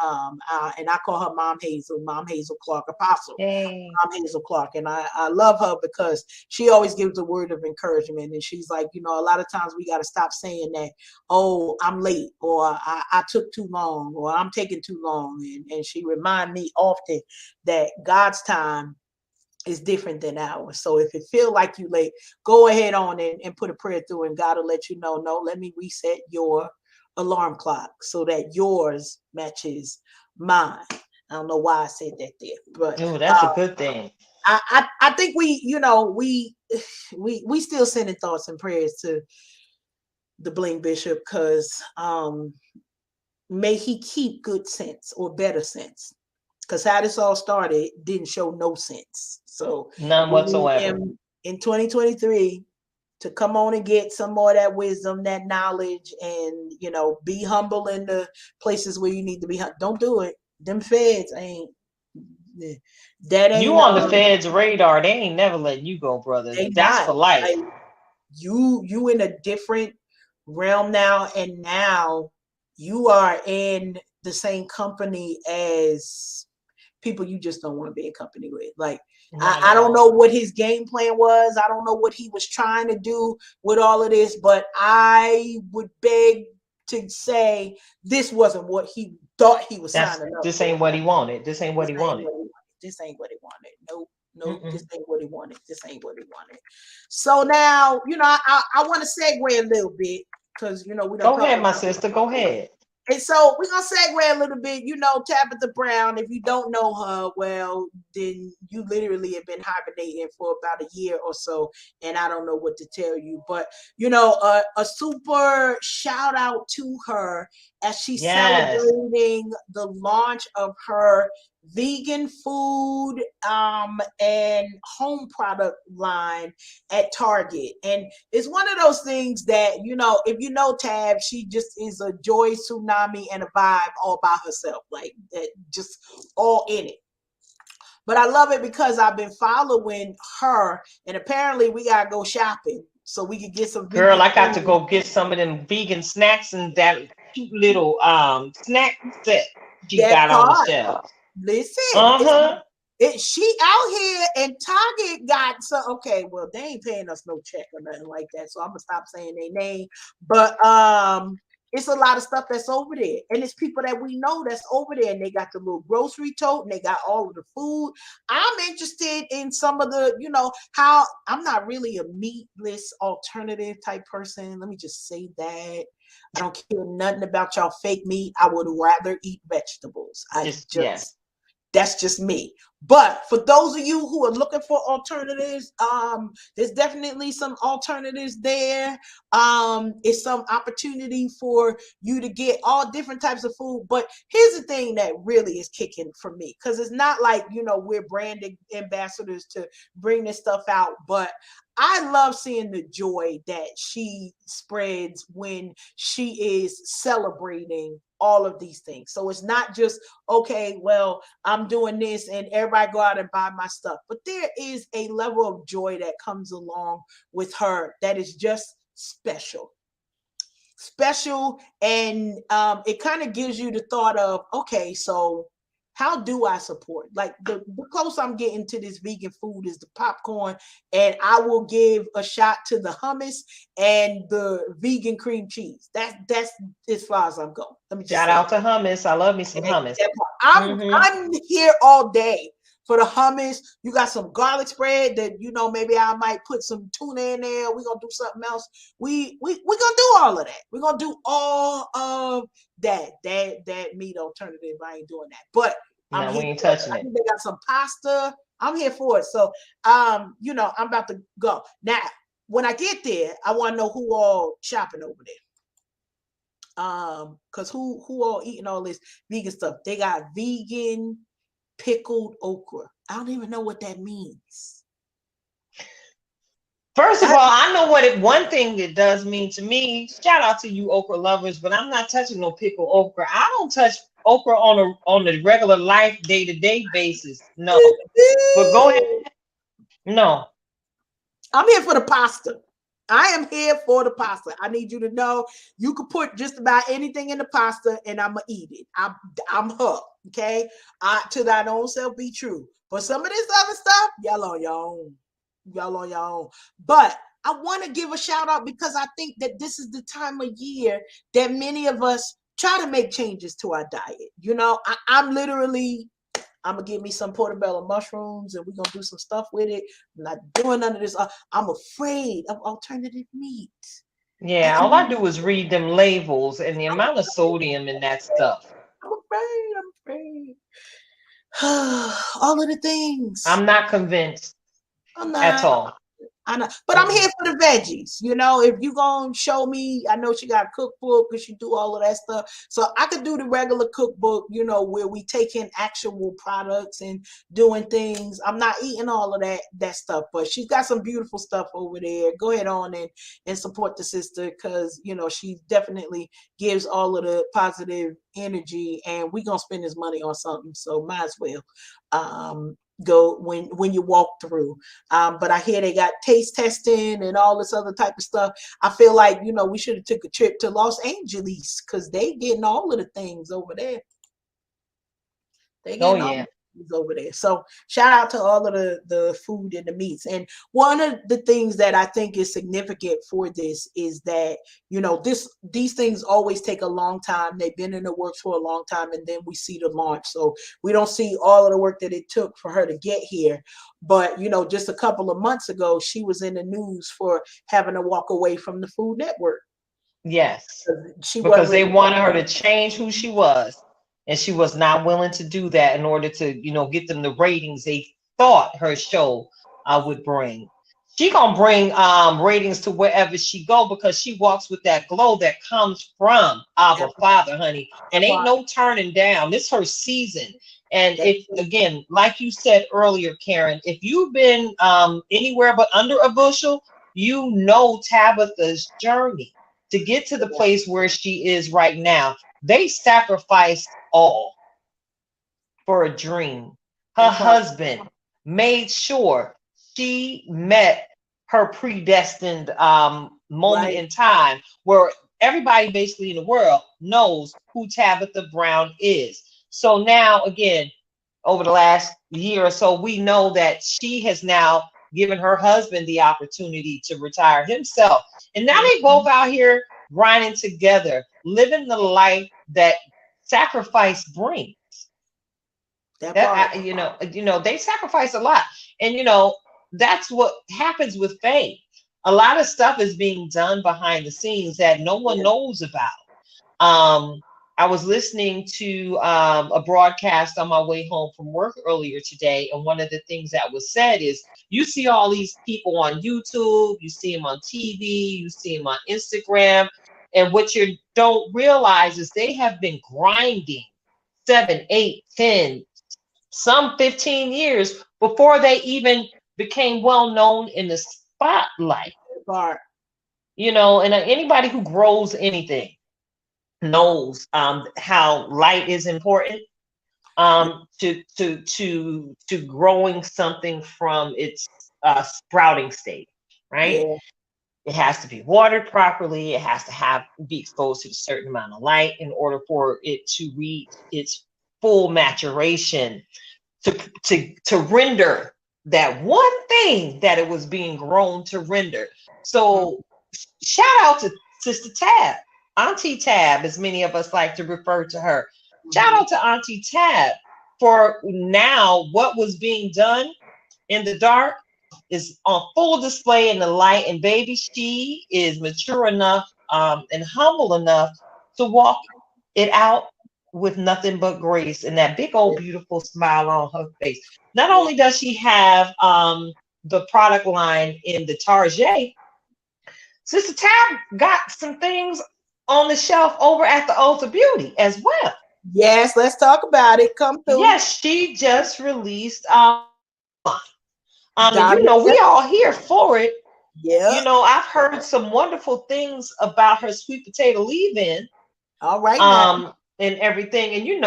S2: I call her Mom Hazel Clark, Apostle.
S1: Hey.
S2: Hazel Clark, and I love her because she always gives a word of encouragement. And she's like, a lot of times we got to stop saying that, oh, I'm late, or I took too long, or I'm taking too long. And she remind me often that God's time is different than ours. So if it feel like you late, go ahead on and put a prayer through, and God will let you know, no, let me reset your alarm clock so that yours matches mine. I don't know why I said that there, but
S1: Oh, that's a good thing.
S2: I think we still sending thoughts and prayers to the Bling Bishop, because may he keep good sense, or better sense, because how this all started didn't show no sense. So
S1: None
S2: we need
S1: whatsoever.
S2: him in 2023 to come on and get some more of that wisdom, that knowledge, and be humble in the places where you need to be. Don't do it. Them feds ain't. That
S1: You
S2: ain't
S1: on the Fed's radar. They ain't never letting you go, brother.
S2: they
S1: That's
S2: not
S1: for life.
S2: like you in a different realm now, and now you are in the same company as people you just don't want to be in company with. Like
S1: Not
S2: I
S1: at
S2: don't
S1: all.
S2: know what his game plan was. I don't know what he was trying to do with all of this, but I would beg to say this wasn't what he thought he was signing up
S1: This
S2: for.
S1: ain't what he wanted. This ain't what
S2: This
S1: he
S2: ain't
S1: wanted.
S2: what he wanted. This ain't what he wanted. Nope. Nope. This
S1: Mm-mm.
S2: ain't what he wanted. This ain't what he wanted. So now, I want to segue a little bit, because we don't
S1: Go
S2: talk
S1: ahead, my
S2: about.
S1: sister. Go ahead.
S2: And so we're gonna segue a little bit. Tabitha Brown. If you don't know her, well, then you literally have been hibernating for about a year or so, and I don't know what to tell you. But a super shout out to her as she's
S1: Yes.
S2: celebrating the launch of her vegan food and home product line at Target. And it's one of those things that, if Tab, she just is a joy tsunami and a vibe all by herself, like that, just all in it. But I love it because I've been following her, and apparently we gotta go shopping so we can get some
S1: Girl,
S2: vegan
S1: I got to
S2: food.
S1: go get some of them vegan snacks and that cute little snack set she
S2: That
S1: got on the
S2: part,
S1: shelf.
S2: listen,
S1: Uh-huh.
S2: she out here, and Target got so okay. Well, they ain't paying us no check or nothing like that, so I'm gonna stop saying their name. But it's a lot of stuff that's over there. And it's people that we know that's over there, and they got the little grocery tote and they got all of the food. I'm interested in some of the, how I'm not really a meatless alternative type person. Let me just say that. I don't care nothing about y'all fake meat. I would rather eat vegetables.
S1: Just yes.
S2: That's just me. But for those of you who are looking for alternatives, there's definitely some alternatives there. It's some opportunity for you to get all different types of food. But here's the thing that really is kicking for me, because it's not like, we're brand ambassadors to bring this stuff out, but I love seeing the joy that she spreads when she is celebrating all of these things. So it's not just, okay, well, I'm doing this and everybody go out and buy my stuff. But there is a level of joy that comes along with her that is just special. And it kind of gives you the thought of, okay, so how do I support? Like the closer I'm getting to this vegan food is the popcorn, and I will give a shot to the hummus and the vegan cream cheese. That's as far as I'm going. Let me just
S1: shout out to hummus. I love me some hummus.
S2: I'm here all day for the hummus. You got some garlic spread that maybe I might put some tuna in there. We're gonna do something else. We're gonna do all of that. We're gonna do all of that meat alternative. I ain't doing that. But
S1: we ain't touching it.
S2: They got some pasta. I'm here for it. So I'm about to go. Now, when I get there, I want to know who all shopping over there. Because who all eating all this vegan stuff? They got vegan pickled okra. I don't even know what that means.
S1: First of all, I know one thing it does mean to me. Shout out to you okra lovers, but I'm not touching no pickled okra. I don't touch okra on a regular life day-to-day basis. No. But go ahead. No.
S2: I'm here for the pasta. I am here for the pasta. I need you to know you could put just about anything in the pasta and I'm gonna eat it. I'm hooked. Okay. To thine own self be true. But some of this other stuff, y'all on your own. Y'all on your own. But I want to give a shout out because I think that this is the time of year that many of us try to make changes to our diet. I'm gonna give me some portobello mushrooms and we're gonna do some stuff with it. I'm not doing none of this. I'm afraid of alternative meat.
S1: Yeah, all I do is read them labels and the amount of sodium in that stuff.
S2: I'm afraid. All of the things.
S1: I'm not convinced.
S2: I'm not
S1: at all.
S2: I know, but I'm here for the veggies. If you're gonna show me, I know she got a cookbook because she do all of that stuff. So I could do the regular cookbook, where we take in actual products and doing things. I'm not eating all of that stuff, but she's got some beautiful stuff over there. Go ahead on and support the sister because she definitely gives all of the positive energy, and we're gonna spend this money on something, so might as well. Go when you walk through. But I hear they got taste testing and all this other type of stuff. I feel like we should have took a trip to Los Angeles because they getting all of the things over there. They getting all the things over there. So shout out to all of the food and the meats. And one of the things that I think is significant for this is that these things always take a long time. They've been in the works for a long time, and then we see the launch. So we don't see all of the work that it took for her to get here. But just a couple of months ago, she was in the news for having to walk away from the Food Network.
S1: Yes, because they wanted her to change who she was. And she was not willing to do that in order to, get them the ratings they thought her show would bring. She gonna bring ratings to wherever she go because she walks with that glow that comes from our Father, honey. And ain't no turning down. This her season. And if again, like you said earlier, Karen, if you've been anywhere but under a bushel, Tabitha's journey to get to the place where she is right now. They sacrificed all for a dream. Her husband made sure she met her predestined moment in time where everybody basically in the world knows who Tabitha Brown is. So now, again, over the last year or so, we know that she has now given her husband the opportunity to retire himself. And now they both out here grinding together, living the life that sacrifice brings.
S2: That part.
S1: That they sacrifice a lot, and that's what happens with faith. A lot of stuff is being done behind the scenes that no one
S2: Yeah.
S1: knows about. I was listening to a broadcast on my way home from work earlier today, and one of the things that was said is you see all these people on YouTube, you see them on TV, you see them on Instagram, and what you don't realize is they have been grinding 7, 8, 10, some 15 years before they even became well known in the spotlight.
S2: That part.
S1: And anybody who grows anything knows how light is important to growing something from its sprouting state, right?
S2: Yeah.
S1: It has to be watered properly. It has to be exposed to a certain amount of light in order for it to reach its full maturation, to render that one thing that it was being grown to render. So shout out to Sister Tab, Auntie Tab, as many of us like to refer to her. Shout out to Auntie Tab for now what was being done in the dark is on full display in the light. And baby, she is mature enough and humble enough to walk it out with nothing but grace and that big old beautiful smile on her face. Not
S2: Yeah.
S1: only does she have the product line in the Target, Sister Tab got some things on the shelf over at the Ulta Beauty as well.
S2: Yes, let's talk about it. Come through.
S1: Yes, she just released and
S2: Diamond.
S1: we all here for it.
S2: Yeah.
S1: I've heard some wonderful things about her sweet potato leave-in,
S2: All right now.
S1: and everything. And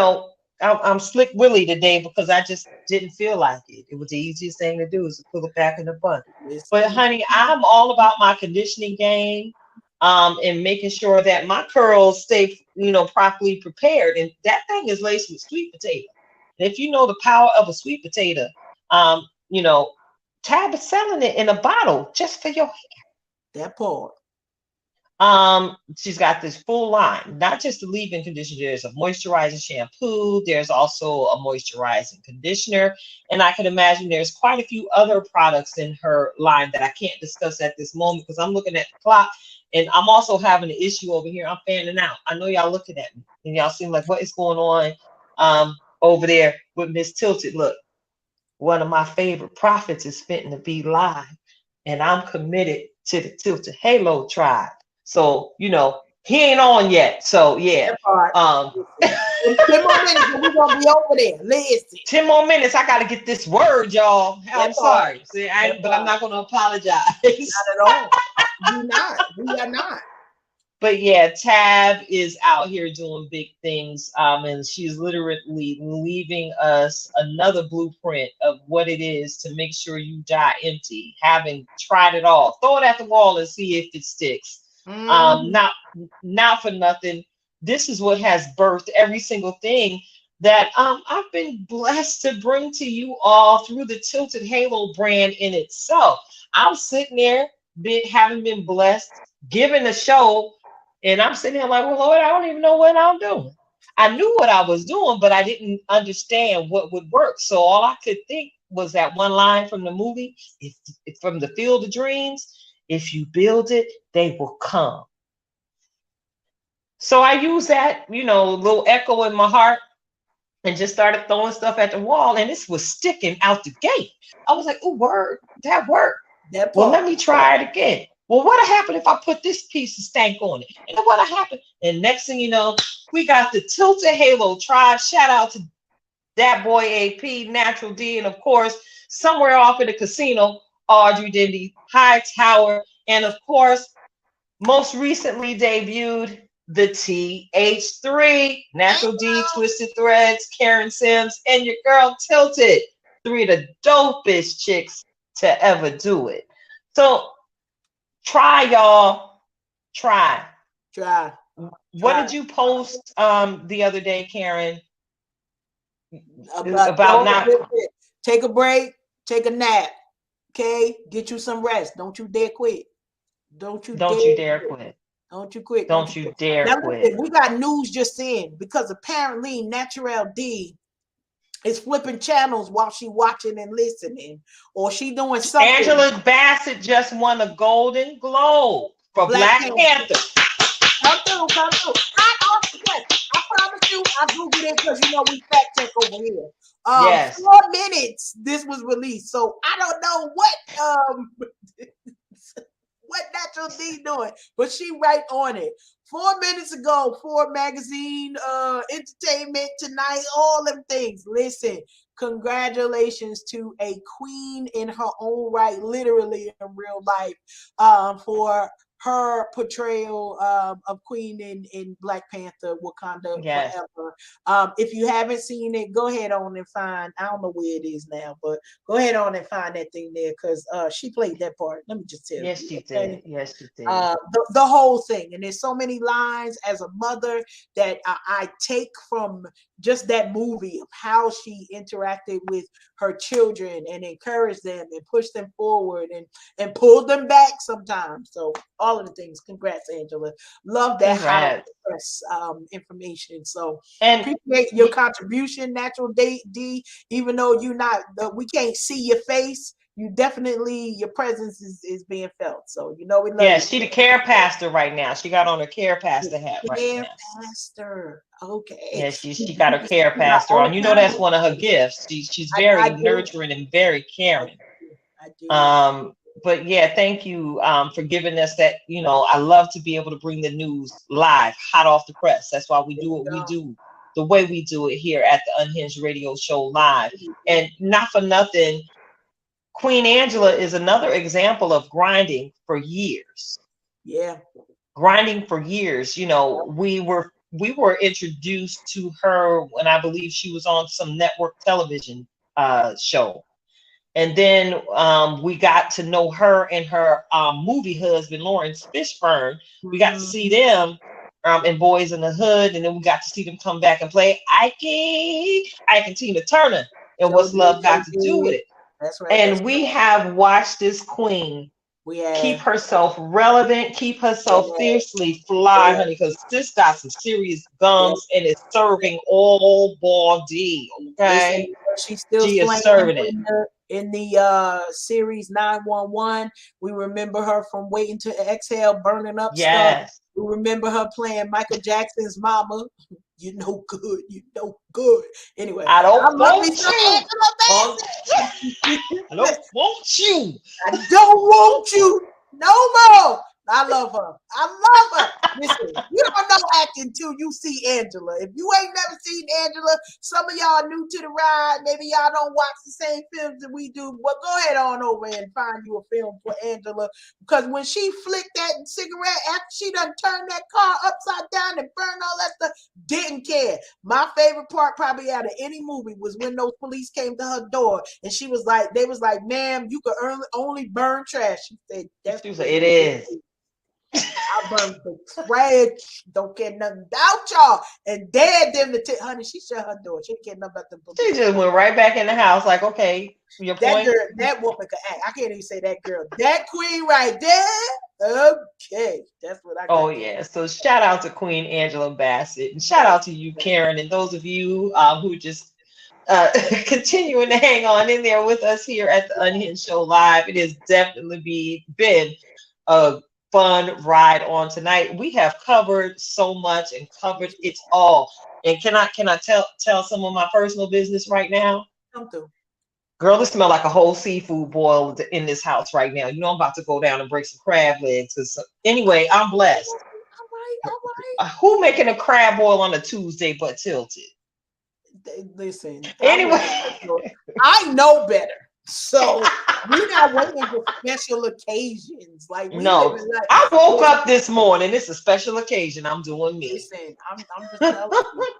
S1: I'm slick Willie today because I just didn't feel like it. It was the easiest thing to do is to put it back in the bun. But honey, I'm all about my conditioning game, and making sure that my curls stay, properly prepared. And that thing is laced with sweet potato. And if you know the power of a sweet potato, you know, Tab is selling it in a bottle just for your.
S2: That part.
S1: She's got this full line, not just the leave-in conditioner. There's a moisturizing shampoo. There's also a moisturizing conditioner, and I can imagine there's quite a few other products in her line that I can't discuss at this moment because I'm looking at the clock, and I'm also having an issue over here. I'm fanning out. I know y'all looking at me, and y'all seem like what is going on over there with Miss Tilted. Look, one of my favorite prophets is fitting to be live, and I'm committed to the Tilted Halo tribe. So, he ain't on yet. So yeah.
S2: That part. In 10 more minutes, and we're gonna be over there. Listen.
S1: 10 more minutes. I gotta get this word, y'all. I'm sorry. See, but I'm not gonna apologize.
S2: Not at all. You're not. We are not.
S1: But yeah, Tab is out here doing big things. And she's literally leaving us another blueprint of what it is to make sure you die empty, having tried it all. Throw it at the wall and see if it sticks. Not for nothing. This is what has birthed every single thing that I've been blessed to bring to you all through the Tilted Halo brand in itself. I'm sitting there, having been blessed, given a show, and I'm sitting there like, well, Lord, I don't even know what I'm doing. I knew what I was doing, but I didn't understand what would work. So all I could think was that one line from the movie, from the Field of Dreams. If you build it, they will come. So I used that, little echo in my heart and just started throwing stuff at the wall. And this was sticking out the gate. I was like, oh, word, that worked. Well, let me try it again. Well, what happened if I put this piece of stank on it? And what happened? And next thing you know, we got the Tilted Halo tribe. Shout out to that boy AP, Natural D, and of course, somewhere off in the casino, Audrey Dindy, High Tower, and of course, most recently debuted the TH3, Natural D, Twisted Threads, Karen Sims, and your girl Tilted. 3 of the dopest chicks to ever do it. So try, y'all. Try. What did you post the other day, Karen? About not
S2: take a break, take a nap. Okay, get you some rest. Don't you dare quit. Don't you dare quit. Don't you quit. Don't you
S1: Don't you
S2: quit.
S1: dare
S2: Now
S1: quit.
S2: listen, we got news just in because apparently Natural D is flipping channels while she watching and listening, or she doing something.
S1: Angela Bassett just won a Golden Globe for
S2: Black
S1: Black
S2: Panther.
S1: Panther.
S2: Come through, come through. Hot off the press. I promise you, I googled it because you know we fact check over here.
S1: Yes.
S2: 4 minutes this was released, so I don't know what Natural D doing, but she right on it. 4 minutes ago, Ford Magazine, Entertainment Tonight, all them things. Listen, congratulations to a queen in her own right, literally in real life, for her portrayal of Queen in Black Panther, Wakanda
S1: Yes.
S2: Forever. If you haven't seen it, go ahead on and find. I don't know where it is now, but go ahead on and find that thing there because she played that part. Let me just tell
S1: Yes,
S2: you.
S1: she
S2: Okay?
S1: did. Yes, she did.
S2: The whole thing. And there's so many lines as a mother that I take from just that movie of how she interacted with her children and encouraged them and pushed them forward and pulled them back sometimes. So all of the things. Congrats, Angela. Love that hot off
S1: Congrats.
S2: the press information. So
S1: And
S2: appreciate your contribution, Natural D. Even though you're not, we can't see your face, you definitely, your presence is being felt. So we love
S1: yeah,
S2: you.
S1: she the care pastor right now. She got on her care pastor hat right
S2: Care
S1: now.
S2: pastor. Okay.
S1: Yeah, she got her care
S2: We got
S1: pastor
S2: all
S1: on. You know
S2: kinds
S1: that's
S2: of,
S1: one of her gifts. She's
S2: I
S1: very
S2: do.
S1: nurturing and very
S2: I
S1: caring.
S2: do. I do.
S1: But yeah, thank you for giving us that. I love to be able to bring the news live, hot off the press. That's why we
S2: There
S1: do
S2: you
S1: what we
S2: go.
S1: do, the way we do it here at the Unhinged Radio Show live. And not for nothing, Queen Angela is another example of grinding for years.
S2: Yeah.
S1: Grinding for years. We were introduced to her when I believe she was on some network television show. And then we got to know her and her movie husband, Lawrence Fishburne. We got to see them in Boys in the Hood. And then we got to see them come back and play Ike and Tina Turner and
S2: So
S1: What's
S2: did
S1: Love
S2: they
S1: Got to Do with
S2: did.
S1: It.
S2: That's right. That's
S1: And we have watched this queen
S2: we
S1: keep
S2: have.
S1: herself relevant, keep herself
S2: Yeah.
S1: fiercely fly,
S2: Yeah.
S1: honey, because this got some serious
S2: Yeah.
S1: gums and it's serving all body,
S2: Listen,
S1: okay?
S2: she's still
S1: She is
S2: slaying
S1: serving it.
S2: in the series 911. We remember her from Waiting to Exhale, burning up stuff.
S1: Yes.
S2: We remember her playing Michael Jackson's mama. You know good. You know good. Anyway,
S1: I
S2: I
S1: don't
S2: love me
S1: want
S2: some
S1: you. Oh,
S2: Angela
S1: I
S2: Bassett.
S1: don't want you.
S2: I don't want you no more. I love her. I love her. Listen, you don't know acting till you see Angela. If you ain't never seen Angela, some of y'all new to the ride. Maybe y'all don't watch the same films that we do. But go ahead on over and find you a film for Angela. Because when she flicked that cigarette after she done turned that car upside down and burned all that stuff, didn't care. My favorite part probably out of any movie was when those police came to her door and she was like, they was like, ma'am, you could only burn trash. She said, that's
S1: She was
S2: what
S1: like, it is.
S2: I burn the trash. Don't care nothing about y'all. And dared them to tell honey, she shut her door. She didn't care nothing about the
S1: She
S2: police.
S1: just went right back in the house, like, okay, your
S2: That
S1: point.
S2: girl, that woman could act. I can't even say that girl. That queen right there. Okay. That's what I got.
S1: Oh, yeah. So shout out to Queen Angela Bassett. And shout out to you, Karen, and those of you who just continuing to hang on in there with us here at the Unhinged Show Live. It has definitely been a fun ride on tonight. We have covered so much and covered it all. And can I tell some of my personal business right now?
S2: Come through.
S1: Girl, it smell like a whole seafood boil in this house right now. I'm about to go down and break some crab legs. Anyway, I'm blessed.
S2: All right.
S1: Who making a crab boil on a Tuesday but Tilted?
S2: Listen,
S1: Anyway,
S2: I know better. So we're not waiting for special occasions. Like we
S1: no,
S2: live in like
S1: I woke up this morning. It's a special occasion. I'm doing me.
S2: listen, I'm just telling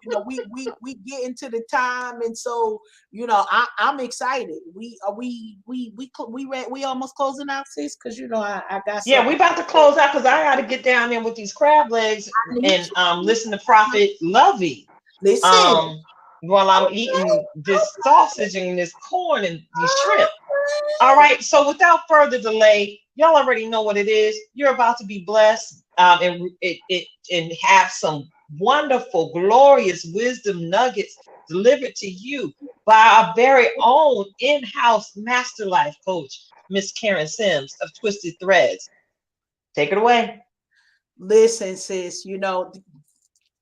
S2: you, we get into the time, and so I'm excited. We almost closing out, sis, because I got
S1: Yeah,
S2: something.
S1: we about to close out because I got to get down there with these crab legs
S2: I need
S1: and
S2: you.
S1: listen to Prophet Lovey.
S2: Listen,
S1: While I'm
S2: okay,
S1: eating this sausage and this corn and these shrimp. All right. So without further delay, y'all already know what it is. You're about to be blessed, and have some wonderful, glorious wisdom nuggets delivered to you by our very own in-house master life coach, Miss Karen Sims of Twisted Threads. Take it away.
S2: Listen, sis,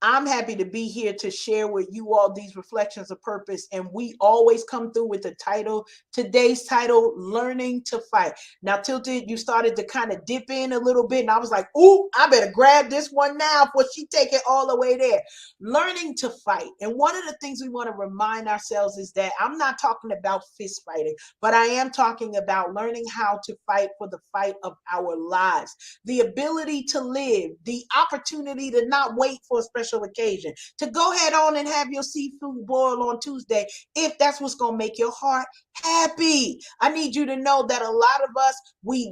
S2: I'm happy to be here to share with you all these reflections of purpose. And we always come through with the title, today's title, Learning to Fight. Now, Tilted, you started to kind of dip in a little bit. And I was like, ooh, I better grab this one now before she take it all the way there. Learning to fight. And one of the things we want to remind ourselves is that I'm not talking about fist fighting, but I am talking about learning how to fight for the fight of our lives. The ability to live, the opportunity to not wait for a special occasion, to go ahead on and have your seafood boil on Tuesday if that's what's going to make your heart happy. I need you to know that a lot of us,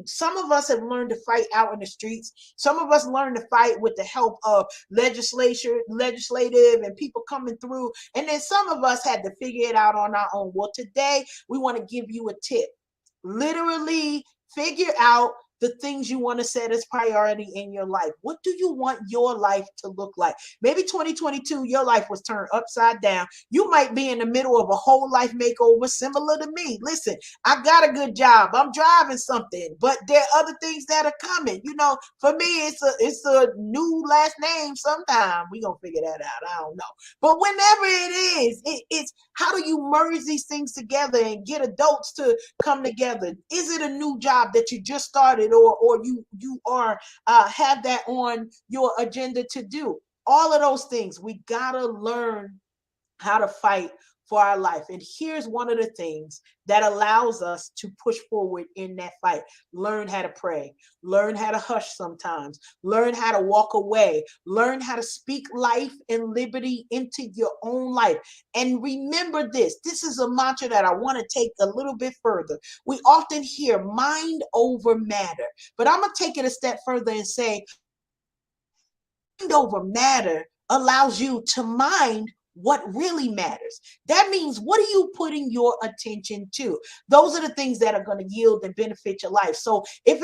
S2: some of us have learned to fight out in the streets. Some of us learned to fight with the help of legislative and people coming through. And then some of us had to figure it out on our own. Well, today we want to give you a tip. Literally figure out the things you want to set as priority in your life. What do you want your life to look like? Maybe 2022, your life was turned upside down. You might be in the middle of a whole life makeover similar to me. Listen, I got a good job. I'm driving something, but there are other things that are coming. For me, it's a new last name sometime. We're going to figure that out. I don't know. But whenever it is, it's how do you merge these things together and get adults to come together? Is it a new job that you just started, or you are have that on your agenda to do? All of those things, we gotta learn how to fight for our life. And here's one of the things that allows us to push forward in that fight. Learn how to pray, learn how to hush sometimes, learn how to walk away, learn how to speak life and liberty into your own life. And remember this is a mantra that I want to take a little bit further. We often hear mind over matter, but I'm going to take it a step further and say mind over matter allows you to mind what really matters. That means, what are you putting your attention to? Those are the things that are going to yield and benefit your life. So if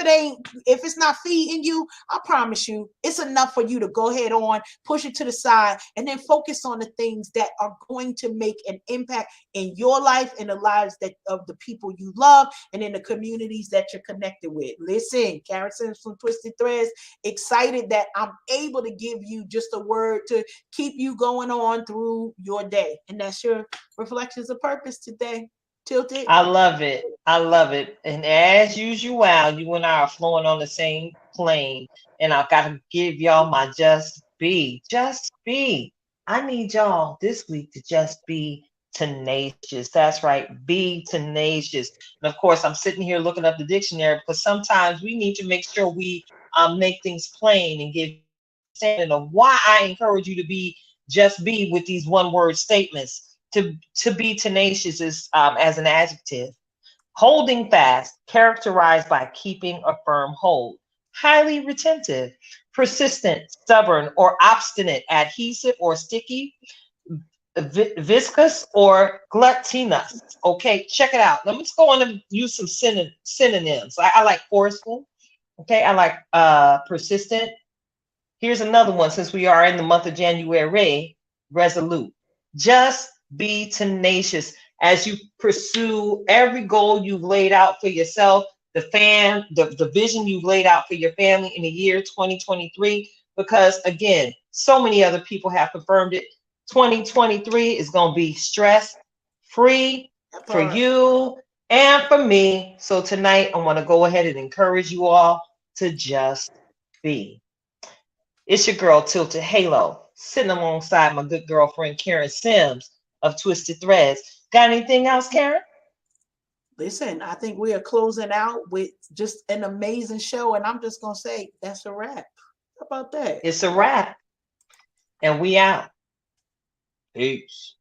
S2: it's not feeding you, I promise you it's enough for you to go ahead on, push it to the side, and then focus on the things that are going to make an impact in your life and the lives of the people you love and in the communities that you're connected with. Listen, Karen Sims from Twisted Threads, excited that I'm able to give you just a word to keep you going on through your day. And that's your reflections of purpose today. Tilted.
S1: I love it. I love it. And as usual, you and I are flowing on the same plane. And I've got to give y'all my just be. Just be. I need y'all this week to just be tenacious. That's right. Be tenacious. And of course, I'm sitting here looking up the dictionary because sometimes we need to make sure we make things plain and give understanding of why I encourage you to be just be with these one word statements. To be tenacious is as an adjective. Holding fast, characterized by keeping a firm hold. Highly retentive, persistent, stubborn, or obstinate, adhesive or sticky, viscous or gluttonous. Okay, check it out. Let's go on and use some synonyms. I like forceful. Okay, I like persistent. Here's another one since we are in the month of January. Resolute. Just be tenacious as you pursue every goal you've laid out for yourself, the vision you've laid out for your family in the year 2023. Because again, so many other people have confirmed it. 2023 is going to be stress free for you and for me. So tonight, I want to go ahead and encourage you all to just be. It's your girl, Tilted Halo, sitting alongside my good girlfriend, Karen Sims of Twisted Threads. Got anything else, Karen?
S2: Listen, I think we are closing out with just an amazing show. And I'm just going to say, that's a wrap. How about that?
S1: It's a wrap. And we out. Peace.